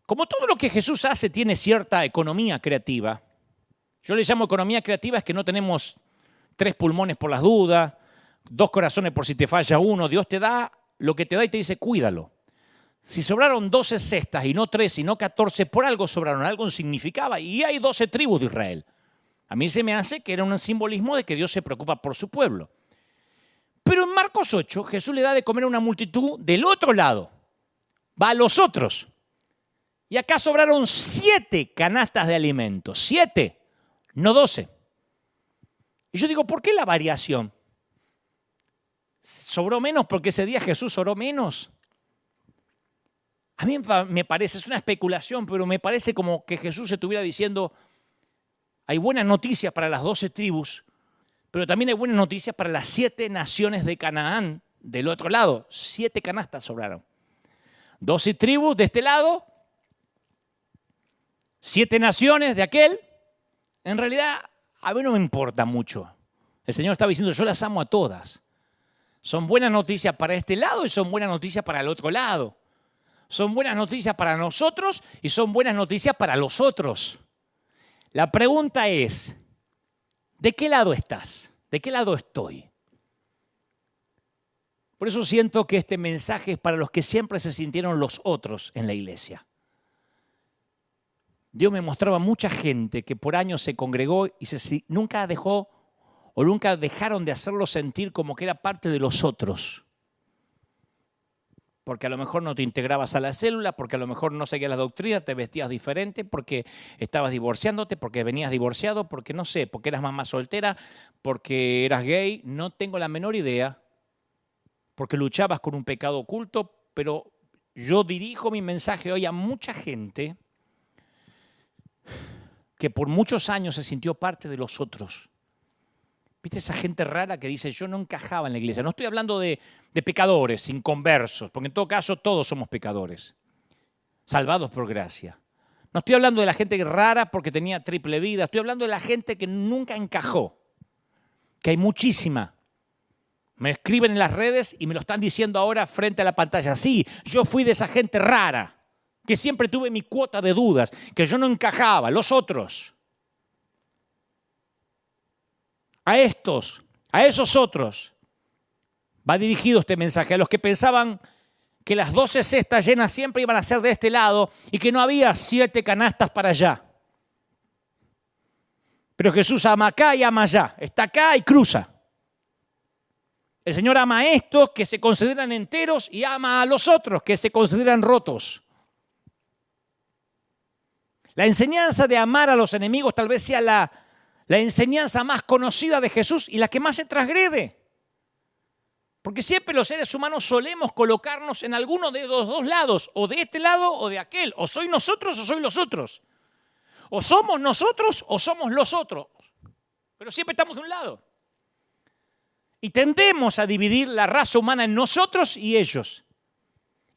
Como todo lo que Jesús hace tiene cierta economía creativa, yo le llamo economía creativa, es que no tenemos 3 pulmones por las dudas, 2 corazones por si te falla uno. Dios te da lo que te da y te dice, cuídalo. Si sobraron 12 cestas y no 3, sino 14, por algo sobraron, algo significaba. Y hay 12 tribus de Israel. A mí se me hace que era un simbolismo de que Dios se preocupa por su pueblo. Pero en Marcos 8, Jesús le da de comer a una multitud del otro lado. Va a los otros. Y acá sobraron 7 canastas de alimentos. 7, no 12. Y yo digo, ¿por qué la variación? ¿Sobró menos porque ese día Jesús oró menos? A mí me parece, es una especulación, pero me parece como que Jesús estuviera diciendo, hay buenas noticias para las 12 tribus, pero también hay buenas noticias para las 7 naciones de Canaán del otro lado. 7 canastas sobraron. 12 tribus de este lado, 7 naciones de aquel. En realidad, a mí no me importa mucho. El Señor estaba diciendo, yo las amo a todas. Son buenas noticias para este lado y son buenas noticias para el otro lado. Son buenas noticias para nosotros y son buenas noticias para los otros. La pregunta es, ¿de qué lado estás? ¿De qué lado estoy? Por eso siento que este mensaje es para los que siempre se sintieron los otros en la iglesia. Dios me mostraba mucha gente que por años se congregó y nunca dejó o nunca dejaron de hacerlo sentir como que era parte de los otros. Porque a lo mejor no te integrabas a la célula, porque a lo mejor no seguías la doctrina, te vestías diferente, porque estabas divorciándote, porque venías divorciado, porque no sé, porque eras mamá soltera, porque eras gay, no tengo la menor idea, porque luchabas con un pecado oculto, pero yo dirijo mi mensaje hoy a mucha gente que por muchos años se sintió parte de los otros. ¿Viste esa gente rara que dice, yo no encajaba en la iglesia? No estoy hablando de pecadores, inconversos, porque en todo caso todos somos pecadores, salvados por gracia. No estoy hablando de la gente rara porque tenía triple vida, estoy hablando de la gente que nunca encajó, que hay muchísima. Me escriben en las redes y me lo están diciendo ahora frente a la pantalla. Sí, yo fui de esa gente rara, que siempre tuve mi cuota de dudas, que yo no encajaba, los otros. A esos otros, va dirigido este mensaje, a los que pensaban que las 12 cestas llenas siempre iban a ser de este lado y que no había 7 canastas para allá. Pero Jesús ama acá y ama allá, está acá y cruza. El Señor ama a estos que se consideran enteros y ama a los otros que se consideran rotos. La enseñanza de amar a los enemigos tal vez sea la enseñanza más conocida de Jesús y la que más se transgrede. Porque siempre los seres humanos solemos colocarnos en alguno de los dos lados, o de este lado o de aquel. O soy nosotros o soy los otros. O somos nosotros o somos los otros. Pero siempre estamos de un lado. Y tendemos a dividir la raza humana en nosotros y ellos.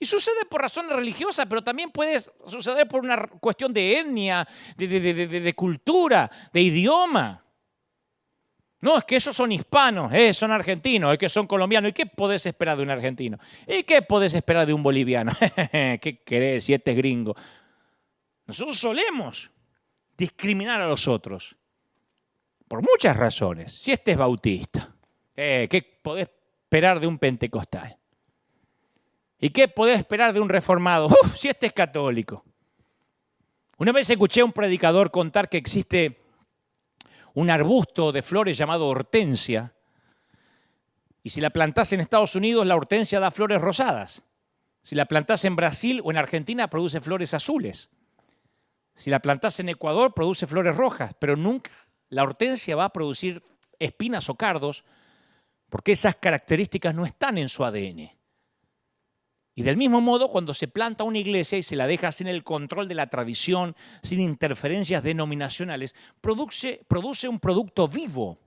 Y sucede por razones religiosas, pero también puede suceder por una cuestión de etnia, de cultura, de idioma. No, es que esos son hispanos, son argentinos, es que son colombianos. ¿Y qué podés esperar de un argentino? ¿Y qué podés esperar de un boliviano? ¿Qué querés si este es gringo? Nosotros solemos discriminar a los otros por muchas razones. Si este es bautista, ¿qué podés esperar de un pentecostal? ¿Y qué podés esperar de un reformado? Si este es católico. Una vez escuché a un predicador contar que existe un arbusto de flores llamado hortensia, y si la plantás en Estados Unidos, la hortensia da flores rosadas. Si la plantás en Brasil o en Argentina, produce flores azules. Si la plantás en Ecuador, produce flores rojas, pero nunca la hortensia va a producir espinas o cardos, porque esas características no están en su ADN. Y del mismo modo, cuando se planta una iglesia y se la deja sin el control de la tradición, sin interferencias denominacionales, produce un producto vivo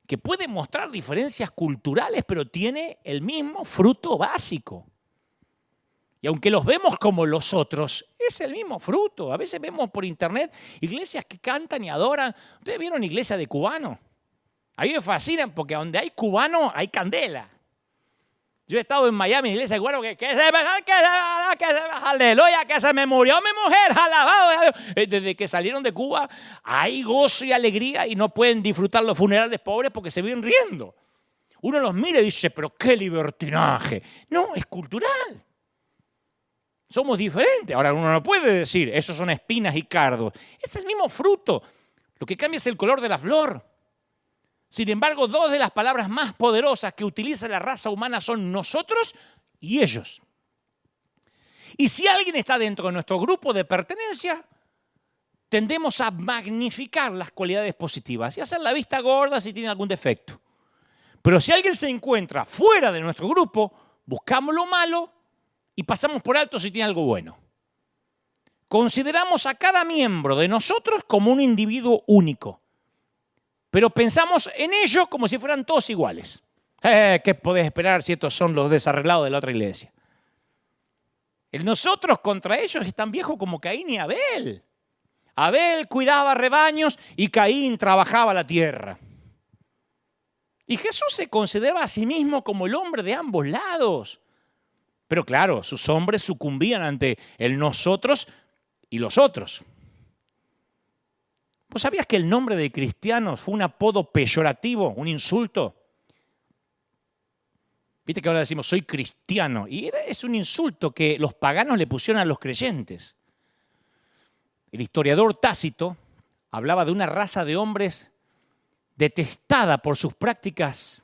que puede mostrar diferencias culturales, pero tiene el mismo fruto básico. Y aunque los vemos como los otros, es el mismo fruto. A veces vemos por internet iglesias que cantan y adoran. ¿Ustedes vieron iglesia de cubano? A mí me fascinan porque donde hay cubano hay candela. Yo he estado en Miami, en iglesia de cubano, aleluya, que se me murió mi mujer, alabado a Dios. Desde que salieron de Cuba hay gozo y alegría y no pueden disfrutar los funerales pobres porque se viven riendo. Uno los mira y dice, pero qué libertinaje. No, es cultural. Somos diferentes. Ahora uno no puede decir, esos son espinas y cardos. Es el mismo fruto. Lo que cambia es el color de la flor. Sin embargo, dos de las palabras más poderosas que utiliza la raza humana son nosotros y ellos. Y si alguien está dentro de nuestro grupo de pertenencia, tendemos a magnificar las cualidades positivas y hacer la vista gorda si tiene algún defecto. Pero si alguien se encuentra fuera de nuestro grupo, buscamos lo malo y pasamos por alto si tiene algo bueno. Consideramos a cada miembro de nosotros como un individuo único, pero pensamos en ellos como si fueran todos iguales. ¿Qué podés esperar si estos son los desarreglados de la otra iglesia? El nosotros contra ellos es tan viejo como Caín y Abel. Abel cuidaba rebaños y Caín trabajaba la tierra. Y Jesús se consideraba a sí mismo como el hombre de ambos lados. Pero claro, sus hombres sucumbían ante el nosotros y los otros. ¿Vos sabías que el nombre de cristianos fue un apodo peyorativo, un insulto? Viste que ahora decimos, soy cristiano. Y es un insulto que los paganos le pusieron a los creyentes. El historiador Tácito hablaba de una raza de hombres detestada por sus prácticas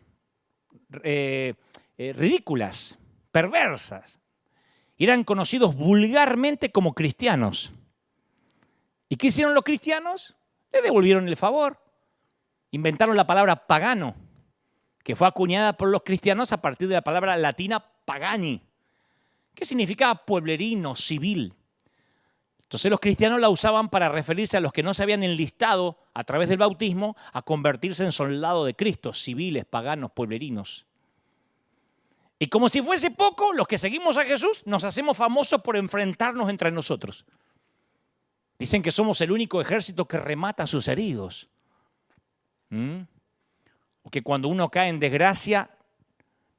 ridículas, perversas. Eran conocidos vulgarmente como cristianos. ¿Y qué hicieron los cristianos? Le devolvieron el favor. Inventaron la palabra pagano, que fue acuñada por los cristianos a partir de la palabra latina pagani, que significaba pueblerino, civil. Entonces los cristianos la usaban para referirse a los que no se habían enlistado a través del bautismo a convertirse en soldados de Cristo, civiles, paganos, pueblerinos. Y como si fuese poco, los que seguimos a Jesús nos hacemos famosos por enfrentarnos entre nosotros. Dicen que somos el único ejército que remata a sus heridos. O que cuando uno cae en desgracia,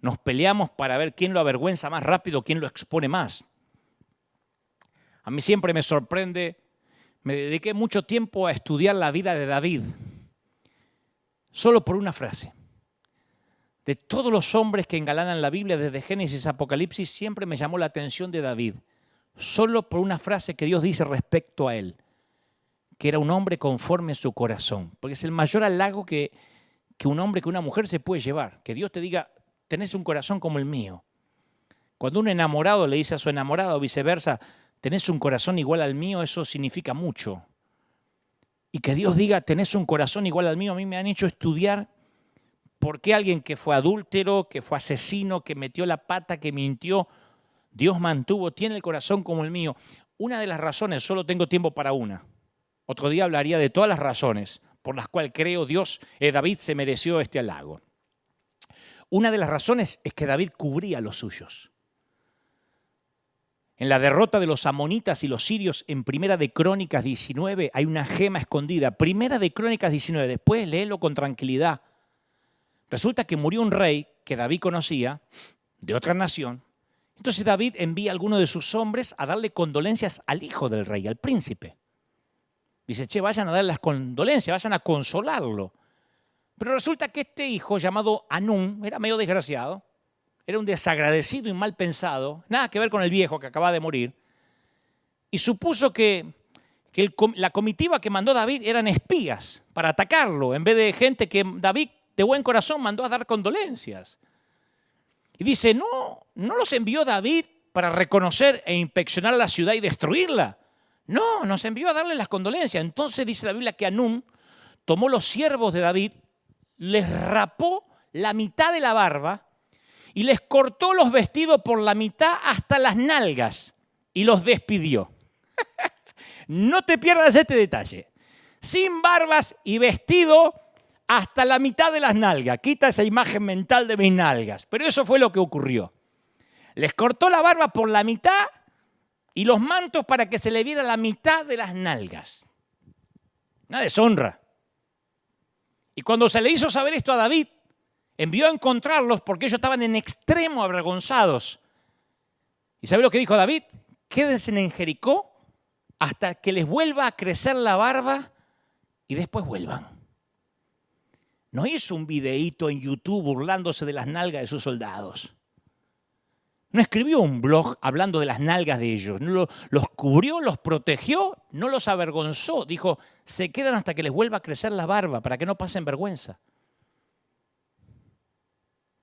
nos peleamos para ver quién lo avergüenza más rápido, quién lo expone más. A mí siempre me sorprende, me dediqué mucho tiempo a estudiar la vida de David, solo por una frase. De todos los hombres que engalanan la Biblia, desde Génesis a Apocalipsis, siempre me llamó la atención de David. Solo por una frase que Dios dice respecto a él, que era un hombre conforme a su corazón. Porque es el mayor halago que un hombre, que una mujer se puede llevar. Que Dios te diga, tenés un corazón como el mío. Cuando un enamorado le dice a su enamorada o viceversa, tenés un corazón igual al mío, eso significa mucho. Y que Dios diga, tenés un corazón igual al mío, a mí me han hecho estudiar por qué alguien que fue adúltero, que fue asesino, que metió la pata, que mintió, Dios mantuvo, tiene el corazón como el mío. Una de las razones, solo tengo tiempo para una. Otro día hablaría de todas las razones por las cuales creo David se mereció este halago. Una de las razones es que David cubría a los suyos. En la derrota de los amonitas y los sirios en Primera de Crónicas 19 hay una gema escondida. Primera de Crónicas 19, después léelo con tranquilidad. Resulta que murió un rey que David conocía, de otra nación. Entonces David envía a alguno de sus hombres a darle condolencias al hijo del rey, al príncipe. Dice, vayan a darle las condolencias, vayan a consolarlo. Pero resulta que este hijo, llamado Anún, era medio desgraciado, era un desagradecido y mal pensado, nada que ver con el viejo que acababa de morir, y supuso que la comitiva que mandó David eran espías para atacarlo, en vez de gente que David de buen corazón mandó a dar condolencias. Y dice, no los envió David para reconocer e inspeccionar la ciudad y destruirla. No, nos envió a darle las condolencias. Entonces dice la Biblia que Anún tomó los siervos de David, les rapó la mitad de la barba y les cortó los vestidos por la mitad hasta las nalgas y los despidió. No te pierdas este detalle. Sin barbas y vestido hasta la mitad de las nalgas. Quita esa imagen mental de mis nalgas. Pero eso fue lo que ocurrió. Les cortó la barba por la mitad y los mantos para que se le viera la mitad de las nalgas. Una deshonra. Y cuando se le hizo saber esto a David, envió a encontrarlos porque ellos estaban en extremo avergonzados. ¿Y sabe lo que dijo David? Quédense en Jericó hasta que les vuelva a crecer la barba y después vuelvan. No hizo un videíto en YouTube burlándose de las nalgas de sus soldados. No escribió un blog hablando de las nalgas de ellos. No los cubrió, los protegió, no los avergonzó. Dijo, se quedan hasta que les vuelva a crecer la barba para que no pasen vergüenza.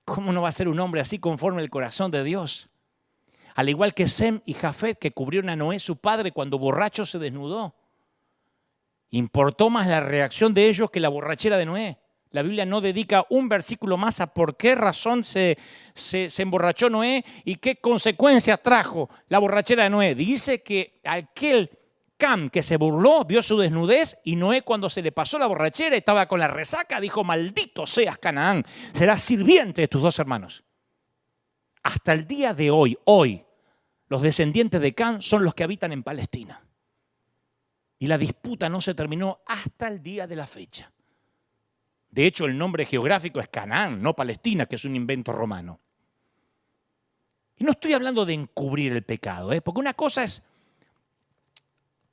¿Cómo no va a ser un hombre así conforme al corazón de Dios? Al igual que Sem y Jafet, que cubrieron a Noé, su padre, cuando borracho se desnudó. Importó más la reacción de ellos que la borrachera de Noé. La Biblia no dedica un versículo más a por qué razón se emborrachó Noé y qué consecuencias trajo la borrachera de Noé. Dice que aquel Cam que se burló vio su desnudez y Noé, cuando se le pasó la borrachera y estaba con la resaca, dijo, maldito seas Canaán, serás sirviente de tus dos hermanos. Hasta el día de hoy, los descendientes de Cam son los que habitan en Palestina. Y la disputa no se terminó hasta el día de la fecha. De hecho, el nombre geográfico es Canaán, no Palestina, que es un invento romano. Y no estoy hablando de encubrir el pecado, porque una cosa es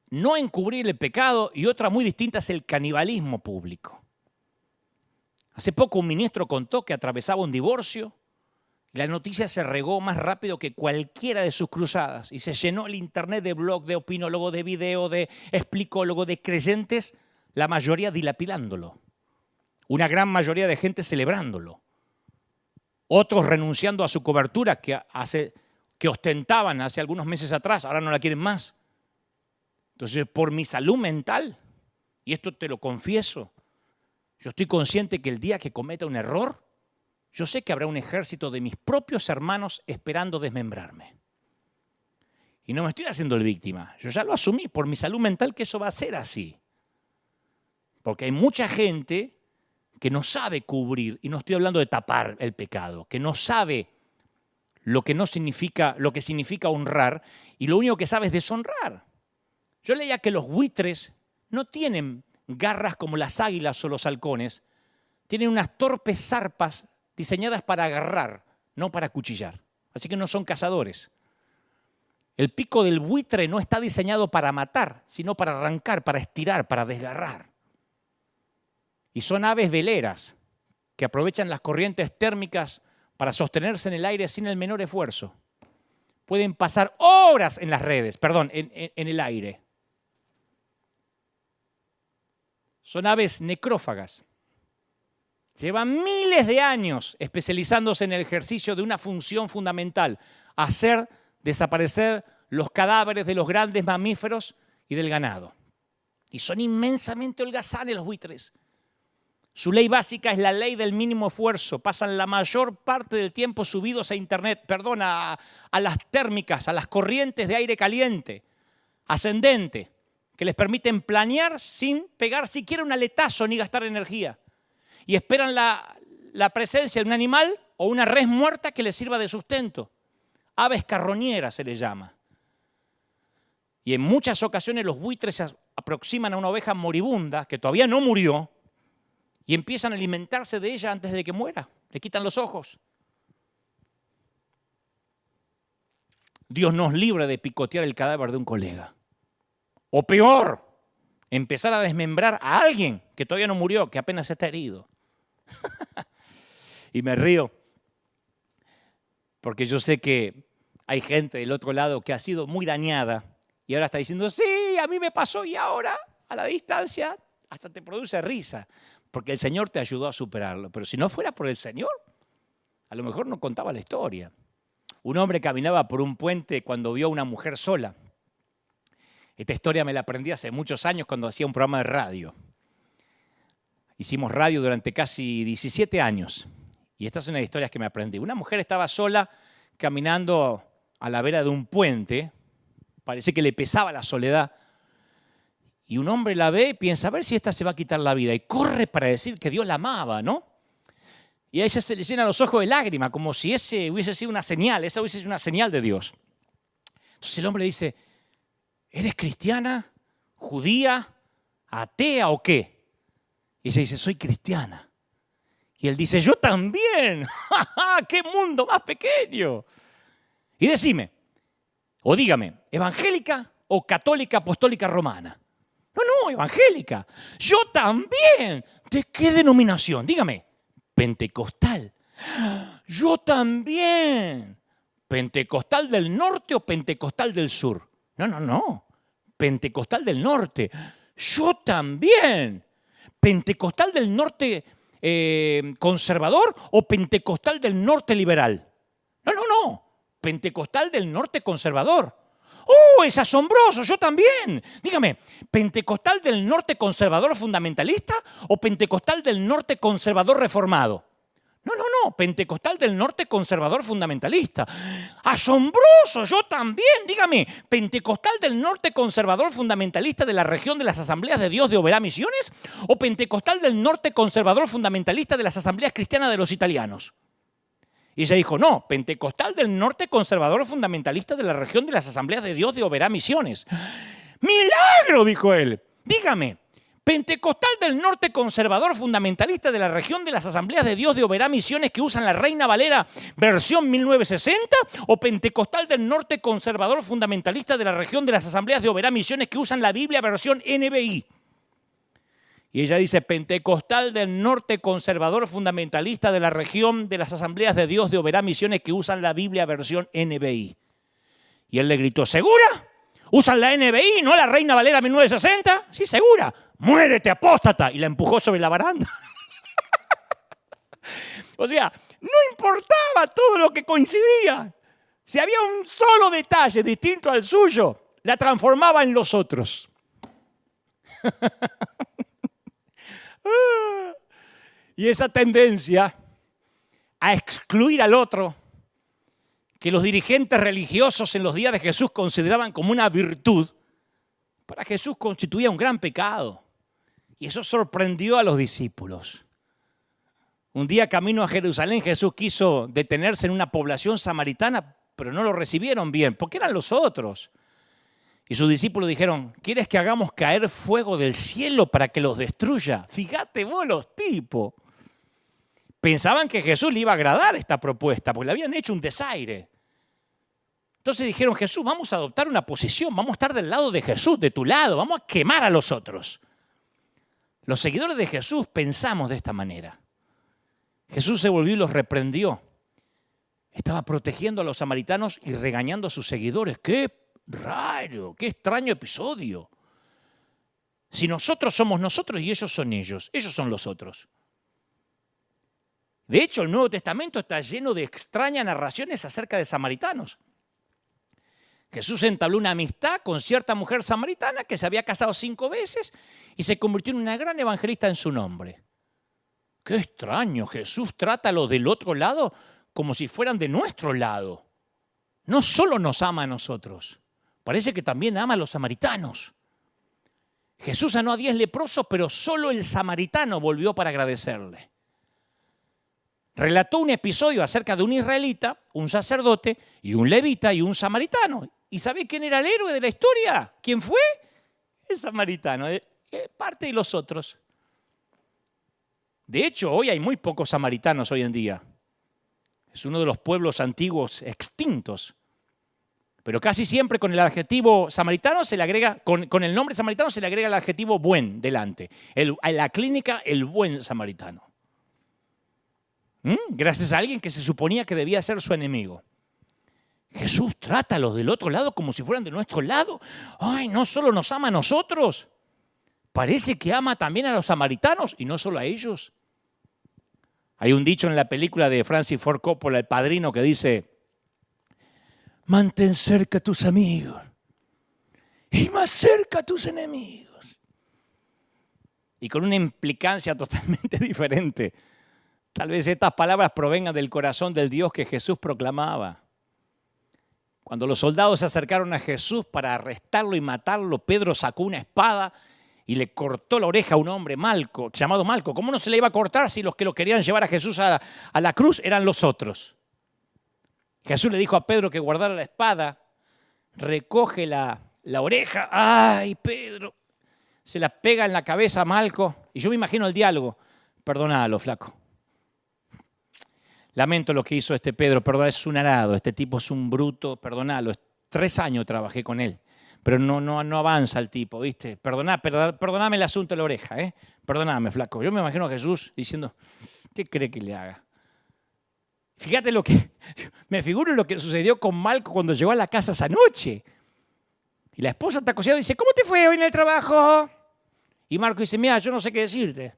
no encubrir el pecado y otra muy distinta es el canibalismo público. Hace poco un ministro contó que atravesaba un divorcio y la noticia se regó más rápido que cualquiera de sus cruzadas y se llenó el internet de blog, de opinólogos, de video, de explicólogos, de creyentes, la mayoría dilapidándolo. Una gran mayoría de gente celebrándolo. Otros renunciando a su cobertura que ostentaban hace algunos meses atrás, ahora no la quieren más. Entonces, por mi salud mental, y esto te lo confieso, yo estoy consciente que el día que cometa un error, yo sé que habrá un ejército de mis propios hermanos esperando desmembrarme. Y no me estoy haciendo el víctima. Yo ya lo asumí por mi salud mental que eso va a ser así. Porque hay mucha gente que no sabe cubrir, y no estoy hablando de tapar el pecado, que no sabe lo que significa honrar, y lo único que sabe es deshonrar. Yo leía que los buitres no tienen garras como las águilas o los halcones, tienen unas torpes zarpas diseñadas para agarrar, no para acuchillar. Así que no son cazadores. El pico del buitre no está diseñado para matar, sino para arrancar, para estirar, para desgarrar. Y son aves veleras que aprovechan las corrientes térmicas para sostenerse en el aire sin el menor esfuerzo. Pueden pasar horas en el aire. Son aves necrófagas. Llevan miles de años especializándose en el ejercicio de una función fundamental, hacer desaparecer los cadáveres de los grandes mamíferos y del ganado. Y son inmensamente holgazanes los buitres. Su ley básica es la ley del mínimo esfuerzo. Pasan la mayor parte del tiempo subidos a a las térmicas, a las corrientes de aire caliente, ascendente, que les permiten planear sin pegar siquiera un aletazo ni gastar energía. Y esperan la presencia de un animal o una res muerta que les sirva de sustento. Aves carroñeras se les llama. Y en muchas ocasiones los buitres se aproximan a una oveja moribunda que todavía no murió y empiezan a alimentarse de ella antes de que muera. Le quitan los ojos. Dios nos libre de picotear el cadáver de un colega. O peor, empezar a desmembrar a alguien que todavía no murió, que apenas está herido. Y me río, porque yo sé que hay gente del otro lado que ha sido muy dañada y ahora está diciendo, sí, a mí me pasó y ahora, a la distancia, hasta te produce risa, porque el Señor te ayudó a superarlo. Pero si no fuera por el Señor, a lo mejor no contaba la historia. Un hombre caminaba por un puente cuando vio a una mujer sola. Esta historia me la aprendí hace muchos años cuando hacía un programa de radio. Hicimos radio durante casi 17 años. Y esta es una de las historias que me aprendí. Una mujer estaba sola caminando a la vera de un puente. Parece que le pesaba la soledad. Y un hombre la ve y piensa, a ver si esta se va a quitar la vida. Y corre para decir que Dios la amaba, ¿no? Y a ella se le llenan los ojos de lágrimas, como si ese hubiese sido una señal, esa hubiese sido una señal de Dios. Entonces el hombre dice, ¿eres cristiana, judía, atea o qué? Y ella dice, soy cristiana. Y él dice, yo también. ¡Qué mundo más pequeño! Y decime, o dígame, ¿evangélica o católica apostólica romana? No, evangélica. Yo también. ¿De qué denominación? Dígame, pentecostal. Yo también. ¿Pentecostal del norte o pentecostal del sur? No. Pentecostal del norte. Yo también. ¿Pentecostal del norte conservador o pentecostal del norte liberal? No. Pentecostal del norte conservador. ¡Oh, es asombroso! Yo también. Dígame, ¿pentecostal del norte conservador fundamentalista o pentecostal del norte conservador reformado? No, pentecostal del norte conservador fundamentalista. ¡Asombroso! Yo también. Dígame, ¿pentecostal del norte conservador fundamentalista de la región de las Asambleas de Dios de Oberá Misiones o pentecostal del norte conservador fundamentalista de las Asambleas Cristianas de los Italianos? Y ella dijo, no, pentecostal del norte conservador fundamentalista de la región de las Asambleas de Dios de Oberá Misiones. ¡Milagro!, dijo él. Dígame, pentecostal del norte conservador fundamentalista de la región de las Asambleas de Dios de Oberá Misiones que usan la Reina Valera versión 1960 o pentecostal del norte conservador fundamentalista de la región de las Asambleas de Oberá Misiones que usan la Biblia versión NBI. Y ella dice, pentecostal del norte conservador fundamentalista de la región de las Asambleas de Dios de Oberá Misiones que usan la Biblia versión NBI. Y él le gritó, ¿segura? ¿Usan la NBI, no la Reina Valera 1960? Sí, segura. ¡Muérete, apóstata! Y la empujó sobre la baranda. O sea, no importaba todo lo que coincidía. Si había un solo detalle distinto al suyo, la transformaba en los otros. Y esa tendencia a excluir al otro, que los dirigentes religiosos en los días de Jesús consideraban como una virtud, para Jesús constituía un gran pecado. Y eso sorprendió a los discípulos. Un día camino a Jerusalén, Jesús quiso detenerse en una población samaritana, pero no lo recibieron bien, porque eran los otros. Y sus discípulos dijeron, ¿quieres que hagamos caer fuego del cielo para que los destruya? Fíjate vos los tipos. Pensaban que Jesús le iba a agradar esta propuesta, porque le habían hecho un desaire. Entonces dijeron, Jesús, vamos a adoptar una posición, vamos a estar del lado de Jesús, de tu lado, vamos a quemar a los otros. Los seguidores de Jesús pensamos de esta manera. Jesús se volvió y los reprendió. Estaba protegiendo a los samaritanos y regañando a sus seguidores. ¡Qué raro! ¡Qué extraño episodio! Si nosotros somos nosotros y ellos son los otros. De hecho, el Nuevo Testamento está lleno de extrañas narraciones acerca de samaritanos. Jesús entabló una amistad con cierta mujer samaritana que se había casado 5 veces y se convirtió en una gran evangelista en su nombre. ¡Qué extraño! Jesús trata a los del otro lado como si fueran de nuestro lado. No solo nos ama a nosotros, parece que también ama a los samaritanos. Jesús sanó a 10 leprosos, pero solo el samaritano volvió para agradecerle. Relató un episodio acerca de un israelita, un sacerdote y un levita y un samaritano. ¿Y sabe quién era el héroe de la historia? ¿Quién fue? El samaritano, parte de los otros. De hecho, hoy hay muy pocos samaritanos hoy en día. Es uno de los pueblos antiguos extintos. Pero casi siempre con el adjetivo samaritano se le agrega, con el nombre samaritano se le agrega el adjetivo buen delante. En la clínica, el buen samaritano. Gracias a alguien que se suponía que debía ser su enemigo. Jesús trata a los del otro lado como si fueran de nuestro lado. Ay, no solo nos ama a nosotros, parece que ama también a los samaritanos y no solo a ellos. Hay un dicho en la película de Francis Ford Coppola, El Padrino, que dice: mantén cerca a tus amigos y más cerca a tus enemigos. Y con una implicancia totalmente diferente. Tal vez estas palabras provengan del corazón del Dios que Jesús proclamaba. Cuando los soldados se acercaron a Jesús para arrestarlo y matarlo, Pedro sacó una espada y le cortó la oreja a un hombre llamado Malco. ¿Cómo no se le iba a cortar si los que lo querían llevar a Jesús a la cruz eran los otros? Jesús le dijo a Pedro que guardara la espada, recoge la oreja. ¡Ay, Pedro! Se la pega en la cabeza a Malco. Y yo me imagino el diálogo. Perdónalo, flaco. Lamento lo que hizo este Pedro. Perdón, es un arado. Este tipo es un bruto. Perdónalo. 3 años trabajé con él. Pero no avanza el tipo, ¿viste? Perdóname el asunto de la oreja, ¿eh? Perdóname, flaco. Yo me imagino a Jesús diciendo, ¿qué cree que le haga? Fíjate me figuro lo que sucedió con Malco cuando llegó a la casa esa noche. Y la esposa está cosiendo y dice, ¿cómo te fue hoy en el trabajo? Y Marco dice, mira, yo no sé qué decirte.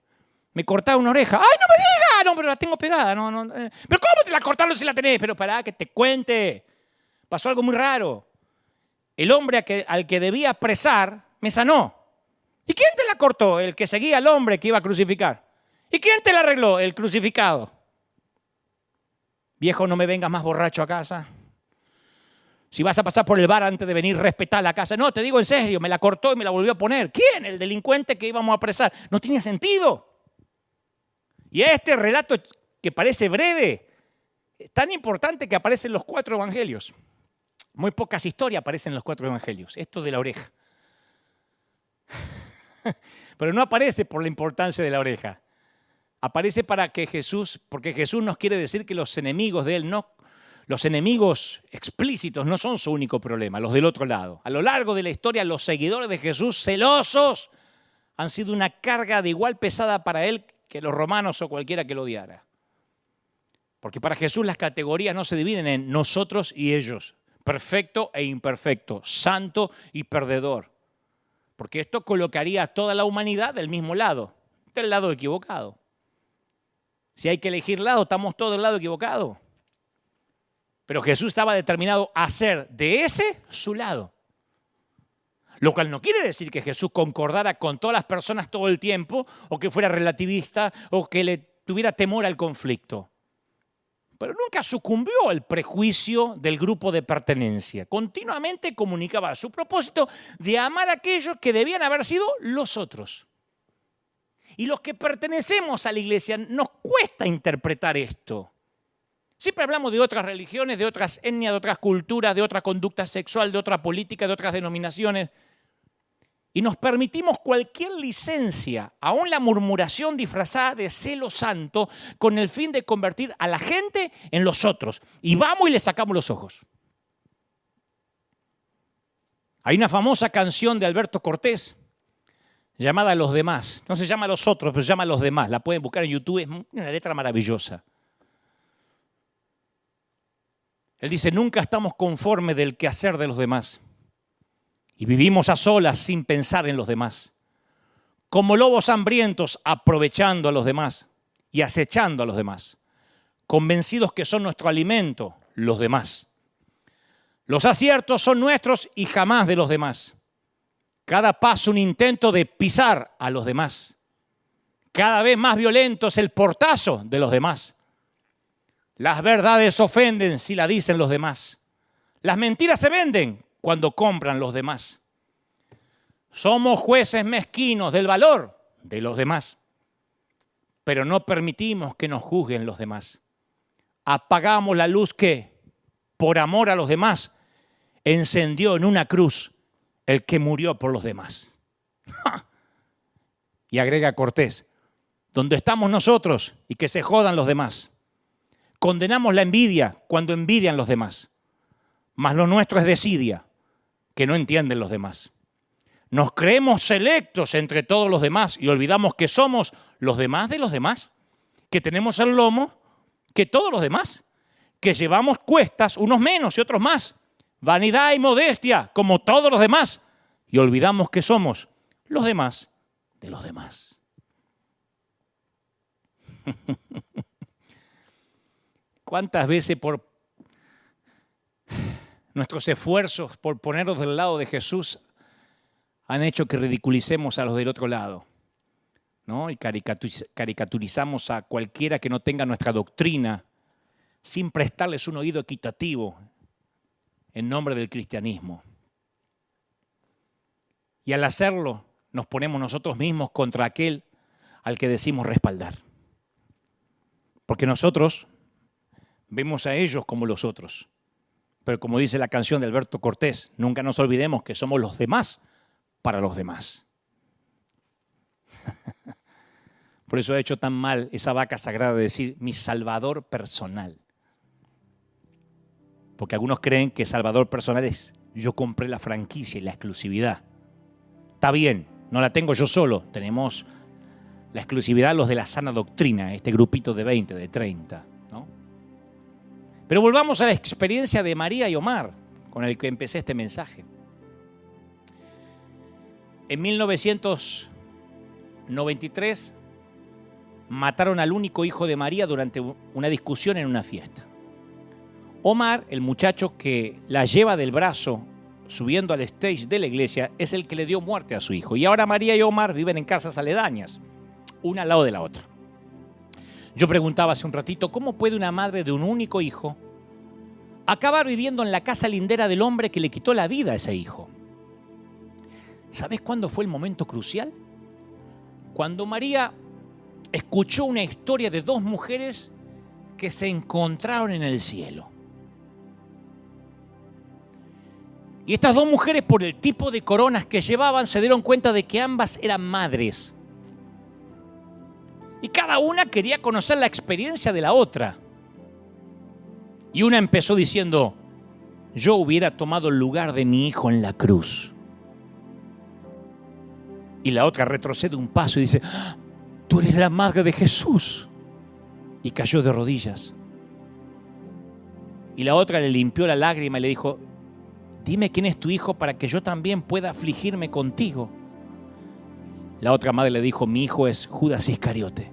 Me cortaron una oreja. ¡Ay, no me digas! No, pero la tengo pegada. No. ¿Pero cómo te la cortaron si la tenés? Pero pará, que te cuente. Pasó algo muy raro. El hombre al que debía apresar me sanó. ¿Y quién te la cortó? El que seguía al hombre que iba a crucificar. ¿Y quién te la arregló? El crucificado. Viejo, no me vengas más borracho a casa. Si vas a pasar por el bar antes de venir, respetá la casa. No, te digo en serio, me la cortó y me la volvió a poner. ¿Quién? El delincuente que íbamos a apresar. No tenía sentido. Y este relato que parece breve, es tan importante que aparece en los 4 evangelios. Muy pocas historias aparecen en los 4 evangelios. Esto de la oreja. Pero no aparece por la importancia de la oreja. Aparece porque Jesús nos quiere decir que los enemigos de Él, los enemigos explícitos no son su único problema, los del otro lado. A lo largo de la historia, los seguidores de Jesús, celosos, han sido una carga de igual pesada para Él que los romanos o cualquiera que lo odiara. Porque para Jesús las categorías no se dividen en nosotros y ellos, perfecto e imperfecto, santo y perdedor. Porque esto colocaría a toda la humanidad del mismo lado, del lado equivocado. Si hay que elegir lado, estamos todos del lado equivocado. Pero Jesús estaba determinado a hacer de ese su lado. Lo cual no quiere decir que Jesús concordara con todas las personas todo el tiempo, o que fuera relativista, o que le tuviera temor al conflicto. Pero nunca sucumbió al prejuicio del grupo de pertenencia. Continuamente comunicaba su propósito de amar a aquellos que debían haber sido los otros. Y los que pertenecemos a la iglesia nos cuesta interpretar esto. Siempre hablamos de otras religiones, de otras etnias, de otras culturas, de otra conducta sexual, de otra política, de otras denominaciones. Y nos permitimos cualquier licencia, aún la murmuración disfrazada de celo santo, con el fin de convertir a la gente en los otros. Y vamos y le sacamos los ojos. Hay una famosa canción de Alberto Cortés llamada Los Demás. No se llama Los Otros, pero se llama Los Demás. La pueden buscar en YouTube, es una letra maravillosa. Él dice, nunca estamos conformes del quehacer de los demás. Y vivimos a solas sin pensar en los demás. Como lobos hambrientos aprovechando a los demás y acechando a los demás. Convencidos que son nuestro alimento, los demás. Los aciertos son nuestros y jamás de los demás. Cada paso un intento de pisar a los demás. Cada vez más violento es el portazo de los demás. Las verdades ofenden si la dicen los demás. Las mentiras se venden cuando compran los demás. Somos jueces mezquinos del valor de los demás, pero no permitimos que nos juzguen los demás. Apagamos la luz que, por amor a los demás, encendió en una cruz el que murió por los demás. ¡Ja! Y agrega Cortés, donde estamos nosotros y que se jodan los demás. Condenamos la envidia cuando envidian los demás, mas lo nuestro es desidia, que no entienden los demás. Nos creemos selectos entre todos los demás y olvidamos que somos los demás de los demás, que tenemos el lomo que todos los demás, que llevamos cuestas unos menos y otros más, vanidad y modestia como todos los demás y olvidamos que somos los demás de los demás. ¿Cuántas veces por nuestros esfuerzos por ponernos del lado de Jesús han hecho que ridiculicemos a los del otro lado, ¿no? Y caricaturizamos a cualquiera que no tenga nuestra doctrina sin prestarles un oído equitativo en nombre del cristianismo? Y al hacerlo, nos ponemos nosotros mismos contra aquel al que decimos respaldar. Porque nosotros vemos a ellos como los otros. Pero como dice la canción de Alberto Cortés, nunca nos olvidemos que somos los demás para los demás. Por eso ha hecho tan mal esa vaca sagrada de decir mi salvador personal. Porque algunos creen que salvador personal es yo compré la franquicia y la exclusividad. Está bien, no la tengo yo solo, tenemos la exclusividad los de la sana doctrina, este grupito de 20, de 30, ¿no? Pero volvamos a la experiencia de María y Omar, con el que empecé este mensaje. En 1993 mataron al único hijo de María durante una discusión en una fiesta. Omar, el muchacho que la lleva del brazo subiendo al stage de la iglesia, es el que le dio muerte a su hijo. Y ahora María y Omar viven en casas aledañas, una al lado de la otra. Yo preguntaba hace un ratito, ¿cómo puede una madre de un único hijo acabar viviendo en la casa lindera del hombre que le quitó la vida a ese hijo? ¿Sabes cuándo fue el momento crucial? Cuando María escuchó una historia de dos mujeres que se encontraron en el cielo. Y estas dos mujeres, por el tipo de coronas que llevaban, se dieron cuenta de que ambas eran madres. Y cada una quería conocer la experiencia de la otra. Y una empezó diciendo, yo hubiera tomado el lugar de mi hijo en la cruz. Y la otra retrocede un paso y dice, tú eres la madre de Jesús. Y cayó de rodillas. Y la otra le limpió la lágrima y le dijo, dime quién es tu hijo para que yo también pueda afligirme contigo. La otra madre le dijo, mi hijo es Judas Iscariote,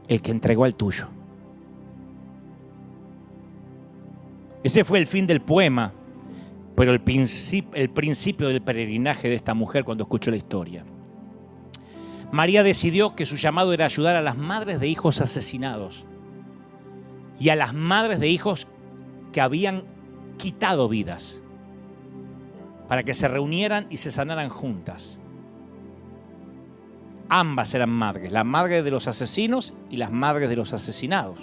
el que entregó al tuyo. Ese fue el fin del poema, pero el principio del peregrinaje de esta mujer cuando escuchó la historia. María decidió que su llamado era ayudar a las madres de hijos asesinados y a las madres de hijos que habían quitado vidas, para que se reunieran y se sanaran juntas. Ambas eran madres, la madre de los asesinos y las madres de los asesinados.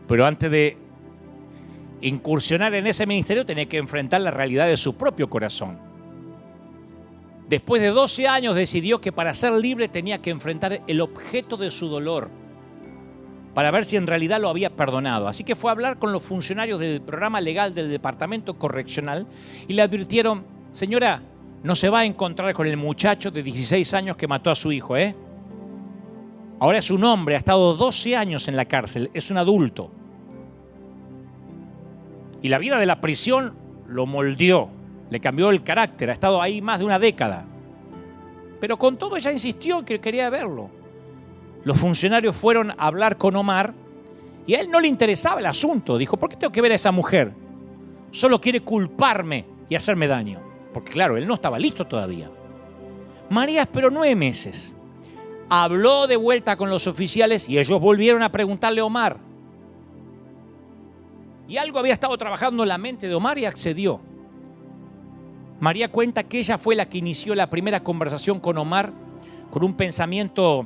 Pero antes de incursionar en ese ministerio tenía que enfrentar la realidad de su propio corazón. Después de 12 años decidió que para ser libre tenía que enfrentar el objeto de su dolor para ver si en realidad lo había perdonado. Así que fue a hablar con los funcionarios del programa legal del Departamento Correccional y le advirtieron, señora, no se va a encontrar con el muchacho de 16 años que mató a su hijo, ¿eh? Ahora es un hombre, ha estado 12 años en la cárcel, es un adulto. Y la vida de la prisión lo moldeó, le cambió el carácter, ha estado ahí más de una década. Pero con todo ella insistió que quería verlo. Los funcionarios fueron a hablar con Omar y a él no le interesaba el asunto. Dijo, ¿por qué tengo que ver a esa mujer? Solo quiere culparme y hacerme daño. Porque claro, él no estaba listo todavía. María esperó 9 meses. Habló de vuelta con los oficiales y ellos volvieron a preguntarle a Omar. Y algo había estado trabajando en la mente de Omar y accedió. María cuenta que ella fue la que inició la primera conversación con Omar con un pensamiento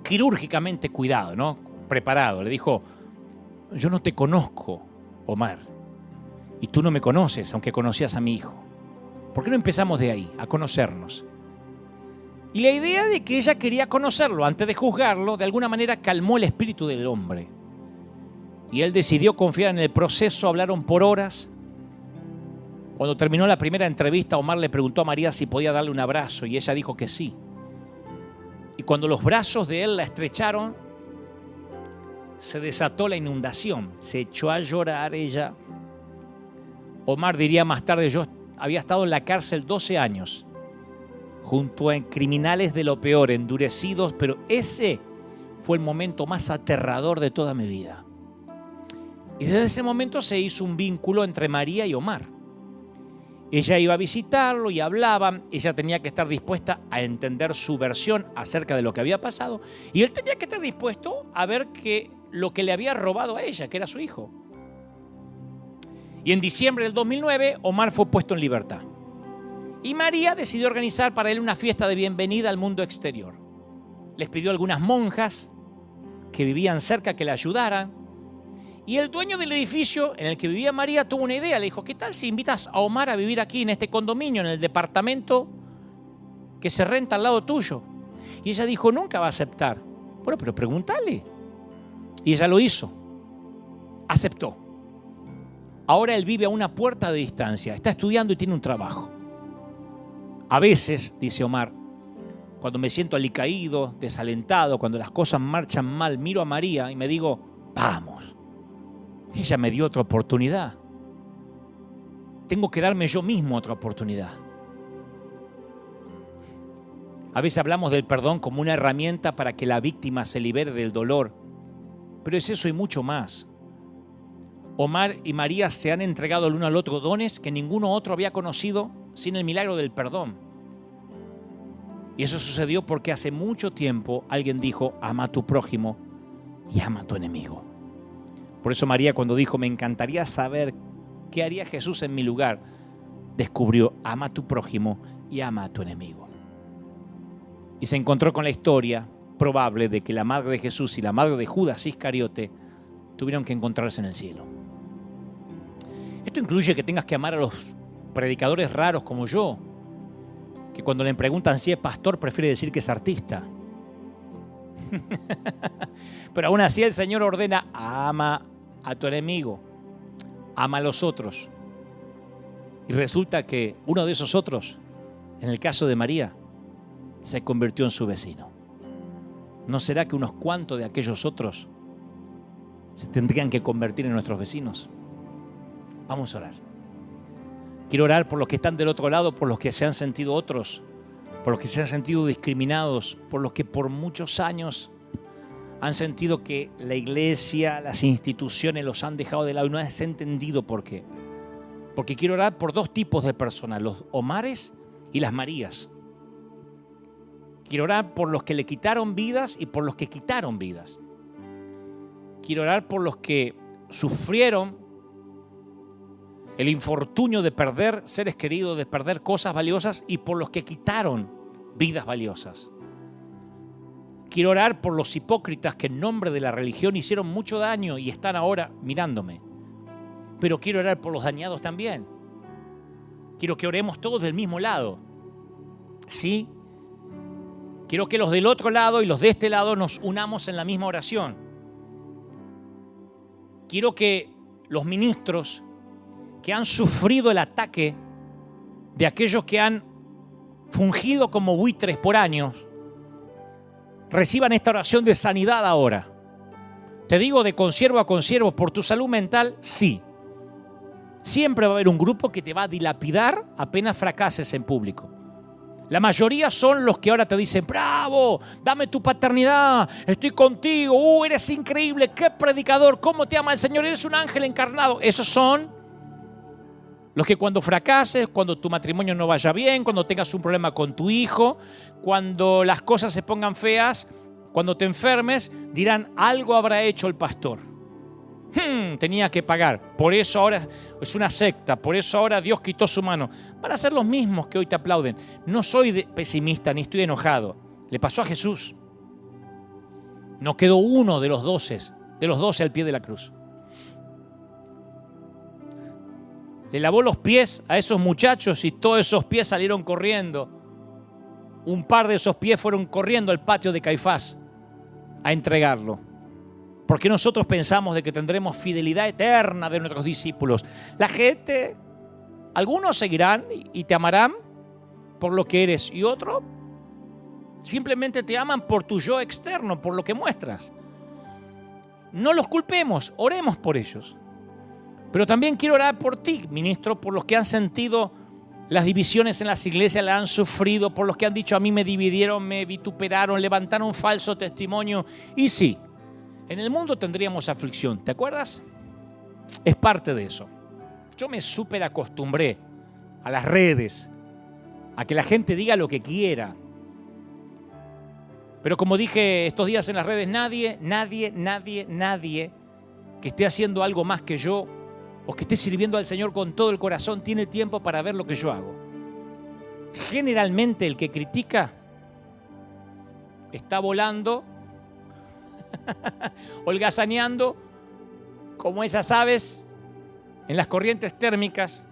quirúrgicamente cuidado, ¿no? Preparado. Le dijo, yo no te conozco, Omar, y tú no me conoces, aunque conocías a mi hijo. ¿Por qué no empezamos de ahí, a conocernos? Y la idea de que ella quería conocerlo antes de juzgarlo, de alguna manera calmó el espíritu del hombre. Y él decidió confiar en el proceso, hablaron por horas. Cuando terminó la primera entrevista, Omar le preguntó a María si podía darle un abrazo y ella dijo que sí. Y cuando los brazos de él la estrecharon, se desató la inundación. Se echó a llorar ella. Omar diría más tarde, yo había estado en la cárcel 12 años, junto a criminales de lo peor, endurecidos, pero ese fue el momento más aterrador de toda mi vida. Y desde ese momento se hizo un vínculo entre María y Omar. Ella iba a visitarlo y hablaban, ella tenía que estar dispuesta a entender su versión acerca de lo que había pasado y él tenía que estar dispuesto a ver que lo que le había robado a ella, que era su hijo. Y en diciembre del 2009, Omar fue puesto en libertad. Y María decidió organizar para él una fiesta de bienvenida al mundo exterior. Les pidió a algunas monjas que vivían cerca que le ayudaran. Y el dueño del edificio en el que vivía María tuvo una idea. Le dijo, ¿qué tal si invitas a Omar a vivir aquí en este condominio, en el departamento que se renta al lado tuyo? Y ella dijo, nunca va a aceptar. Bueno, pero pregúntale. Y ella lo hizo. Aceptó. Ahora él vive a una puerta de distancia. Está estudiando y tiene un trabajo. A veces, dice Omar, cuando me siento alicaído, desalentado, cuando las cosas marchan mal, miro a María y me digo, vamos. Ella me dio otra oportunidad. Tengo que darme yo mismo otra oportunidad. A veces hablamos del perdón como una herramienta para que la víctima se libere del dolor. Pero es eso y mucho más. Omar y María se han entregado el uno al otro dones que ninguno otro había conocido sin el milagro del perdón. Y eso sucedió porque hace mucho tiempo alguien dijo, ama a tu prójimo y ama a tu enemigo. Por eso María, cuando dijo, me encantaría saber qué haría Jesús en mi lugar, descubrió, ama a tu prójimo y ama a tu enemigo. Y se encontró con la historia probable de que la madre de Jesús y la madre de Judas Iscariote tuvieron que encontrarse en el cielo. Esto incluye que tengas que amar a los predicadores raros como yo, que cuando le preguntan si es pastor prefiere decir que es artista. Pero aún así el Señor ordena, ama a tu enemigo, ama a los otros. Y resulta que uno de esos otros, en el caso de María, se convirtió en su vecino. ¿No será que unos cuantos de aquellos otros se tendrían que convertir en nuestros vecinos? Vamos a orar. Quiero orar por los que están del otro lado, por los que se han sentido otros, por los que se han sentido discriminados, por los que por muchos años han sentido que la iglesia, las instituciones los han dejado de lado y no has entendido por qué. Porque quiero orar por dos tipos de personas, los Omares y las Marías. Quiero orar por los que le quitaron vidas y por los que quitaron vidas. Quiero orar por los que sufrieron el infortunio de perder seres queridos, de perder cosas valiosas y por los que quitaron vidas valiosas. Quiero orar por los hipócritas que en nombre de la religión hicieron mucho daño y están ahora mirándome. Pero quiero orar por los dañados también. Quiero que oremos todos del mismo lado. ¿Sí? Quiero que los del otro lado y los de este lado nos unamos en la misma oración. Quiero que los ministros que han sufrido el ataque de aquellos que han fungido como buitres por años, reciban esta oración de sanidad ahora. Te digo de consiervo a consiervo, por tu salud mental, sí. Siempre va a haber un grupo que te va a dilapidar apenas fracases en público. La mayoría son los que ahora te dicen, bravo, dame tu paternidad, estoy contigo, eres increíble, qué predicador, cómo te ama el Señor, eres un ángel encarnado. Esos son los que cuando fracases, cuando tu matrimonio no vaya bien, cuando tengas un problema con tu hijo, cuando las cosas se pongan feas, cuando te enfermes, dirán, algo habrá hecho el pastor. Tenía que pagar. Por eso ahora es una secta, por eso ahora Dios quitó su mano. Van a ser los mismos que hoy te aplauden. No soy pesimista ni estoy enojado. Le pasó a Jesús. No quedó uno de los 12 al pie de la cruz. Le lavó los pies a esos muchachos y todos esos pies salieron corriendo. Un par de esos pies fueron corriendo al patio de Caifás a entregarlo. Porque nosotros pensamos de que tendremos fidelidad eterna de nuestros discípulos. La gente, algunos seguirán y te amarán por lo que eres y otros simplemente te aman por tu yo externo, por lo que muestras. No los culpemos, oremos por ellos. Pero también quiero orar por ti, ministro, por los que han sentido las divisiones en las iglesias, las han sufrido, por los que han dicho a mí me dividieron, me vituperaron, levantaron falso testimonio. Y sí, en el mundo tendríamos aflicción, ¿te acuerdas? Es parte de eso. Yo me súper acostumbré a las redes, a que la gente diga lo que quiera. Pero como dije estos días en las redes, nadie que esté haciendo algo más que yo o que esté sirviendo al Señor con todo el corazón tiene tiempo para ver lo que yo hago. generalmente el que critica está volando, holgazaneando, como esas aves en las corrientes térmicas,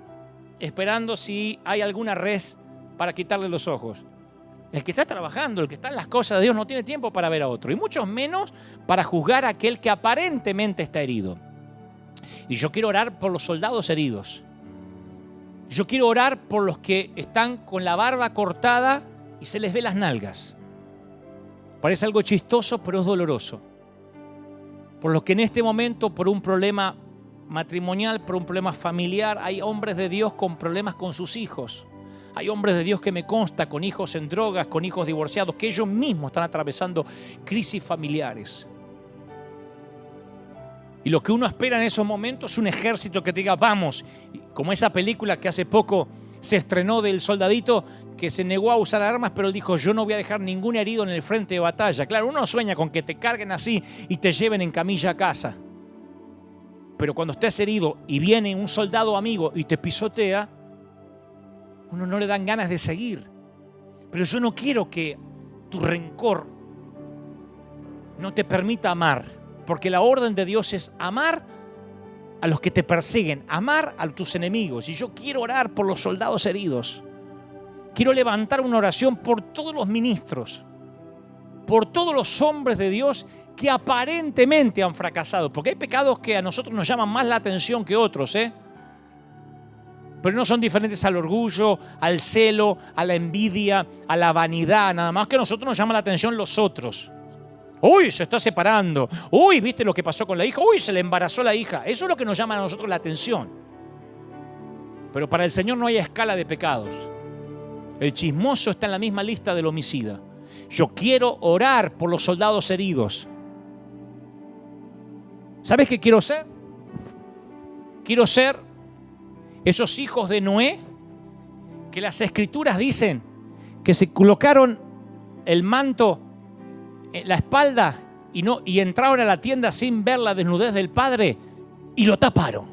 esperando si hay alguna res para quitarle los ojos. El que está trabajando, el que está en las cosas de Dios, no tiene tiempo para ver a otro, y mucho menos para juzgar a aquel que aparentemente está herido. Y yo quiero orar por los soldados heridos. Yo quiero orar por los que están con la barba cortada y se les ve las nalgas. Parece algo chistoso, pero es doloroso. Por los que en este momento, por un problema matrimonial, por un problema familiar, hay hombres de Dios con problemas con sus hijos. Hay hombres de Dios que me consta con hijos en drogas, con hijos divorciados, que ellos mismos están atravesando crisis familiares. Y lo que uno espera en esos momentos es un ejército que te diga, vamos, como esa película que hace poco se estrenó del soldadito que se negó a usar armas, pero él dijo, yo no voy a dejar ningún herido en el frente de batalla. Claro, uno sueña con que te carguen así y te lleven en camilla a casa. Pero cuando estés herido y viene un soldado amigo y te pisotea, uno no le dan ganas de seguir. Pero yo no quiero que tu rencor no te permita amar, porque la orden de Dios es amar a los que te persiguen, amar a tus enemigos. Y yo quiero orar por los soldados heridos. Quiero levantar una oración por todos los ministros, por todos los hombres de Dios que aparentemente han fracasado, porque hay pecados que a nosotros nos llaman más la atención que otros, pero no son diferentes al orgullo, al celo, a la envidia, a la vanidad, nada más que a nosotros nos llama la atención los otros. Uy, se está separando. Uy, ¿viste lo que pasó con la hija? Uy, se le embarazó la hija. Eso es lo que nos llama a nosotros la atención. Pero para el Señor no hay escala de pecados. El chismoso está en la misma lista del homicida. Yo quiero orar por los soldados heridos. ¿Sabes qué quiero ser? Quiero ser esos hijos de Noé que las Escrituras dicen que se colocaron el manto en la espalda y entraron a la tienda sin ver la desnudez del padre y lo taparon.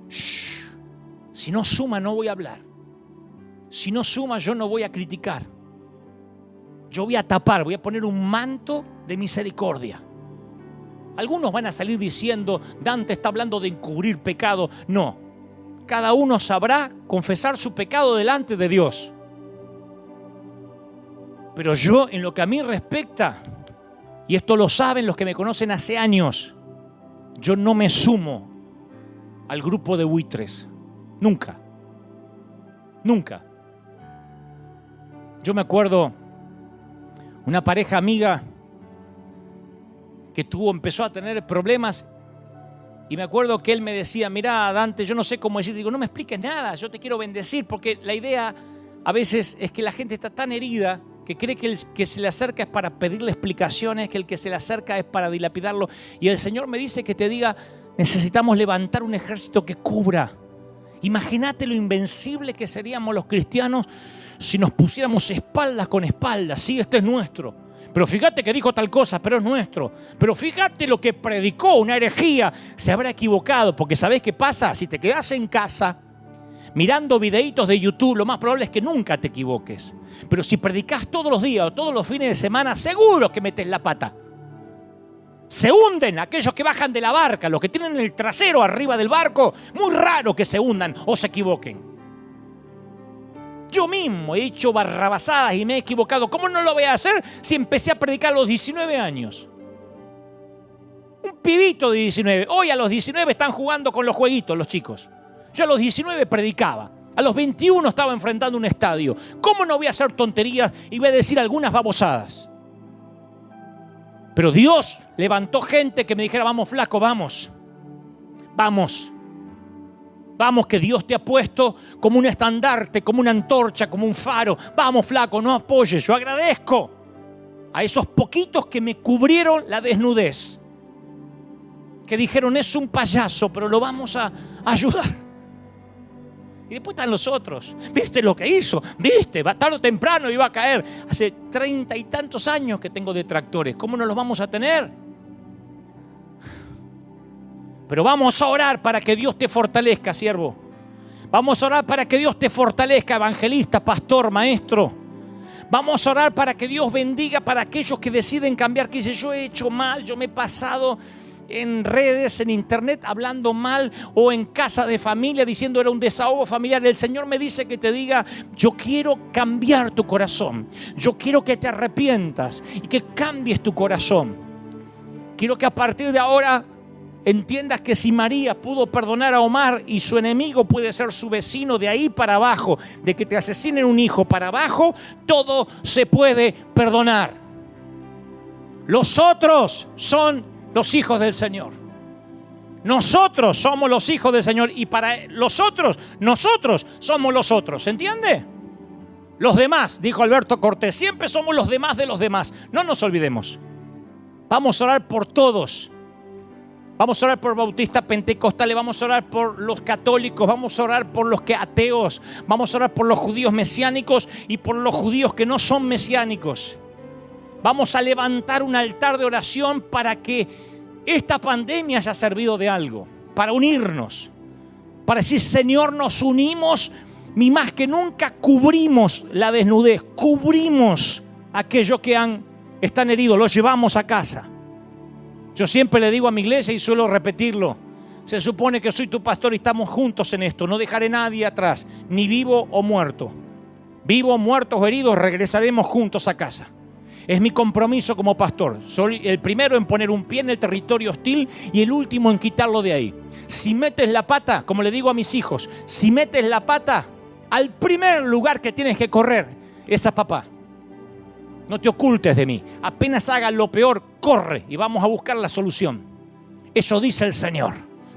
Shh. Si no suma, no voy a hablar. Si no suma, yo no voy a criticar. Yo voy a tapar, voy a poner un manto de misericordia. Algunos van a salir diciendo, Dante está hablando de encubrir pecado. No, cada uno sabrá confesar su pecado delante de Dios. Pero yo, en lo que a mí respecta, y esto lo saben los que me conocen hace años, yo no me sumo al grupo de buitres. Nunca. Nunca. Yo me acuerdo una pareja amiga que empezó a tener problemas, y me acuerdo que él me decía, mirá, Dante, yo no sé cómo decir, digo, no me expliques nada, yo te quiero bendecir, porque la idea a veces es que la gente está tan herida que cree que el que se le acerca es para pedirle explicaciones, que el que se le acerca es para dilapidarlo, y el Señor me dice que te diga, necesitamos levantar un ejército que cubra. Imagínate lo invencible que seríamos los cristianos si nos pusiéramos espaldas con espaldas. Sí, este es nuestro. Pero fíjate que dijo tal cosa, pero es nuestro. Pero fíjate lo que predicó, una herejía. Se habrá equivocado, porque ¿sabés qué pasa? Si te quedás en casa mirando videitos de YouTube, lo más probable es que nunca te equivoques. Pero si predicás todos los días o todos los fines de semana, seguro que metes la pata. Se hunden aquellos que bajan de la barca, los que tienen el trasero arriba del barco, muy raro que se hundan o se equivoquen. Yo mismo he hecho barrabasadas y me he equivocado. ¿Cómo no lo voy a hacer si empecé a predicar a los 19 años? Un pibito de 19. Hoy a los 19 están jugando con los jueguitos los chicos. Yo a los 19 predicaba. A los 21 estaba enfrentando un estadio. ¿Cómo no voy a hacer tonterías y voy a decir algunas babosadas? Pero Dios levantó gente que me dijera, vamos flaco, vamos. Vamos. Vamos, que Dios te ha puesto como un estandarte, como una antorcha, como un faro. Vamos, flaco, no apoyes. Yo agradezco a esos poquitos que me cubrieron la desnudez. Que dijeron, es un payaso, pero lo vamos a ayudar. Y después están los otros. ¿Viste lo que hizo? ¿Viste? Tarde o temprano iba a caer. Hace 30 y tantos años que tengo detractores. ¿Cómo no los vamos a tener? Pero vamos a orar para que Dios te fortalezca, siervo. Vamos a orar para que Dios te fortalezca, evangelista, pastor, maestro. Vamos a orar para que Dios bendiga para aquellos que deciden cambiar, que dicen, yo he hecho mal, yo me he pasado en redes, en internet, hablando mal, o en casa de familia, diciendo era un desahogo familiar. El Señor me dice que te diga, yo quiero cambiar tu corazón. Yo quiero que te arrepientas y que cambies tu corazón. Quiero que a partir de ahora entiendas que si María pudo perdonar a Omar y su enemigo puede ser su vecino, de ahí para abajo, de que te asesinen un hijo para abajo, todo se puede perdonar. Los otros son los hijos del Señor. Nosotros somos los hijos del Señor y para los otros, nosotros somos los otros. ¿Se entiende? Los demás, dijo Alberto Cortés, siempre somos los demás de los demás. No nos olvidemos. Vamos a orar por todos. Vamos a orar por bautistas pentecostales, vamos a orar por los católicos, vamos a orar por los ateos, vamos a orar por los judíos mesiánicos y por los judíos que no son mesiánicos. Vamos a levantar un altar de oración para que esta pandemia haya servido de algo, para unirnos, para decir, Señor, nos unimos y más que nunca cubrimos la desnudez, cubrimos a aquellos que están heridos, los llevamos a casa. Yo siempre le digo a mi iglesia y suelo repetirlo, se supone que soy tu pastor y estamos juntos en esto, no dejaré a nadie atrás, ni vivo o muerto. Vivo, muertos o heridos, regresaremos juntos a casa. Es mi compromiso como pastor. Soy el primero en poner un pie en el territorio hostil y el último en quitarlo de ahí. Si metes la pata, como le digo a mis hijos, si metes la pata, al primer lugar que tienes que correr es a papá. No te ocultes de mí. Apenas hagas lo peor, corre y vamos a buscar la solución. Eso dice el Señor.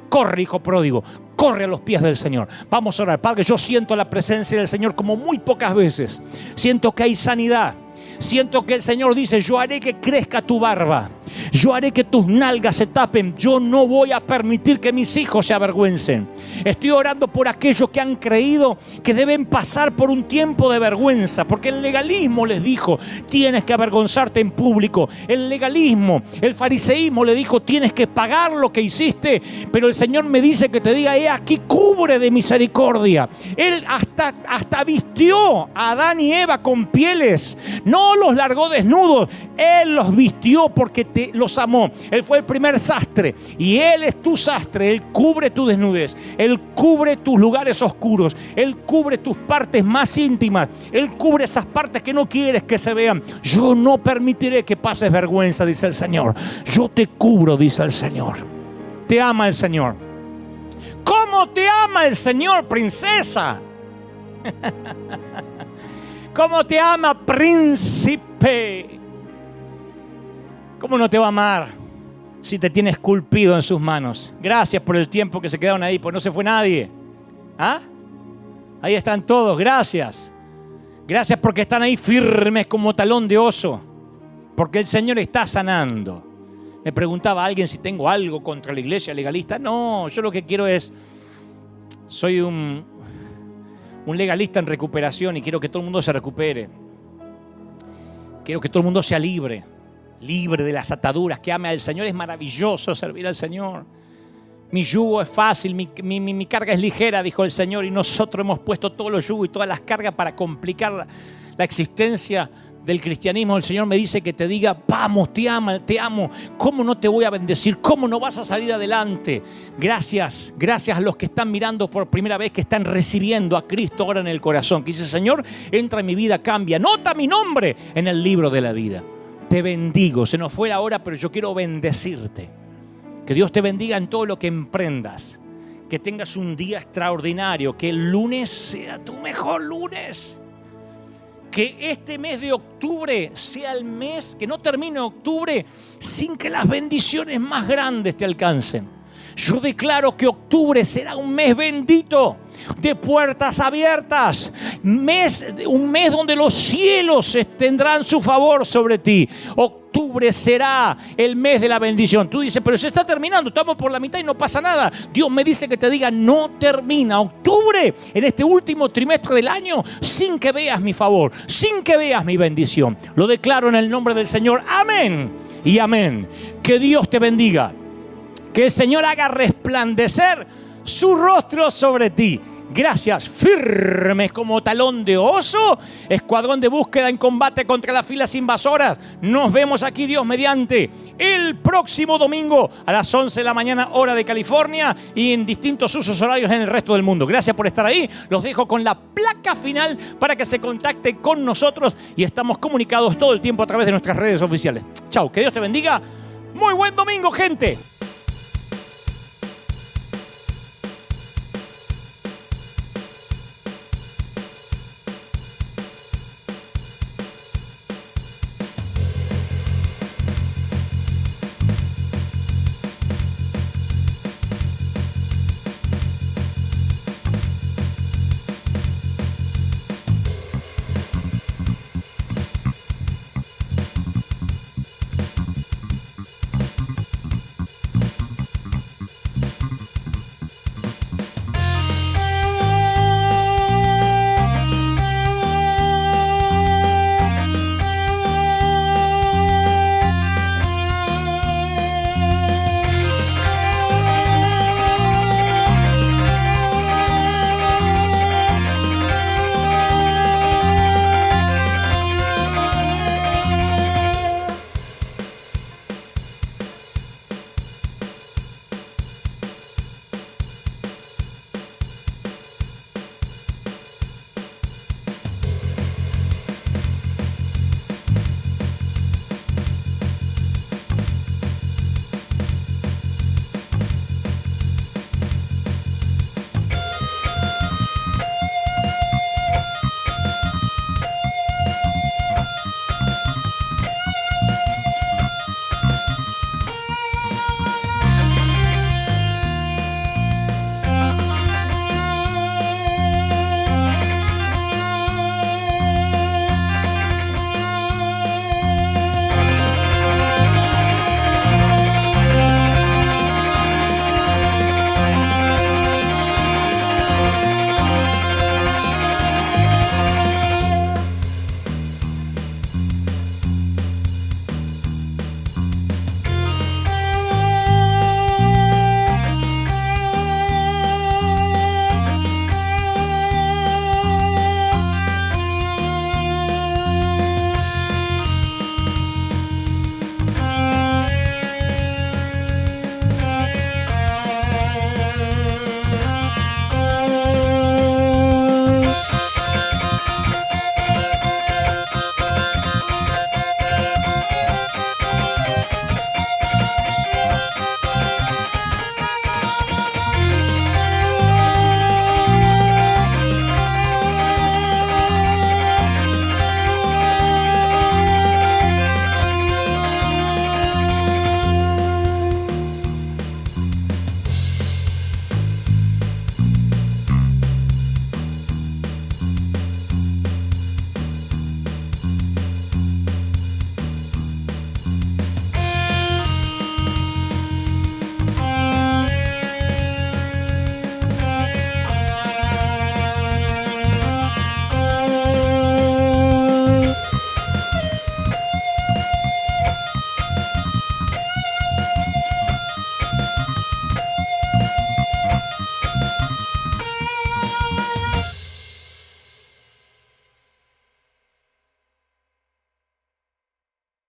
Corre, hijo pródigo, corre a los pies del Señor. Vamos a orar. Padre, yo siento la presencia del Señor como muy pocas veces. Siento que hay sanidad. Siento que el Señor dice, yo haré que crezca tu barba. Yo haré que tus nalgas se tapen. Yo no voy a permitir que mis hijos se avergüencen. Estoy orando por aquellos que han creído que deben pasar por un tiempo de vergüenza, porque el legalismo les dijo, tienes que avergonzarte en público. El legalismo, el fariseísmo le dijo, tienes que pagar lo que hiciste. Pero el Señor me dice que te diga, he aquí, cubre de misericordia. Él hasta vistió a Adán y Eva con pieles. No los largó desnudos. Él los vistió porque los amó. Él fue el primer sastre y Él es tu sastre. Él cubre tu desnudez. Él cubre tus lugares oscuros. Él cubre tus partes más íntimas. Él cubre esas partes que no quieres que se vean. Yo no permitiré que pases vergüenza, dice el Señor. Yo te cubro, dice el Señor. Te ama el Señor. ¿Cómo te ama el Señor, princesa? ¿Cómo te ama, príncipe? ¿Cómo no te va a amar si te tiene esculpido en sus manos? Gracias por el tiempo que se quedaron ahí, pues no se fue nadie. ¿Ah? Ahí están todos, gracias. Gracias porque están ahí firmes como talón de oso. Porque el Señor está sanando. Me preguntaba alguien si tengo algo contra la iglesia legalista. No, yo lo que quiero es... Soy un legalista en recuperación y quiero que todo el mundo se recupere. Quiero que todo el mundo sea libre de las ataduras, que ame al Señor. Es maravilloso servir al Señor. Mi yugo es fácil, mi carga es ligera, dijo el Señor, y nosotros hemos puesto todos los yugos y todas las cargas para complicar la existencia del cristianismo. El Señor me dice que te diga, vamos, te amo. ¿Cómo no te voy a bendecir? ¿Cómo no vas a salir adelante? Gracias a los que están mirando por primera vez, que están recibiendo a Cristo ahora en el corazón. Que dice, Señor, entra en mi vida, cambia, anota mi nombre en el libro de la vida. Te bendigo. Se nos fue la hora, pero yo quiero bendecirte. Que Dios te bendiga en todo lo que emprendas. Que tengas un día extraordinario. Que el lunes sea tu mejor lunes. Que este mes de octubre sea el mes, que no termine octubre sin que las bendiciones más grandes te alcancen. Yo declaro que octubre será un mes bendito, de puertas abiertas, un mes donde los cielos tendrán su favor sobre ti. Octubre será el mes de la bendición. Tú dices, pero se está terminando, estamos por la mitad y no pasa nada. Dios me dice que te diga, no termina octubre en este último trimestre del año sin que veas mi favor, sin que veas mi bendición. Lo declaro en el nombre del Señor. Amén y amén. Que Dios te bendiga. Que el Señor haga resplandecer su rostro sobre ti. Gracias, firmes como talón de oso. Escuadrón de búsqueda en combate contra las filas invasoras. Nos vemos aquí, Dios mediante, el próximo domingo a las 11 de la mañana, hora de California, y en distintos usos horarios en el resto del mundo. Gracias por estar ahí. Los dejo con la placa final para que se contacten con nosotros y estamos comunicados todo el tiempo a través de nuestras redes oficiales. Chau, que Dios te bendiga. Muy buen domingo, gente.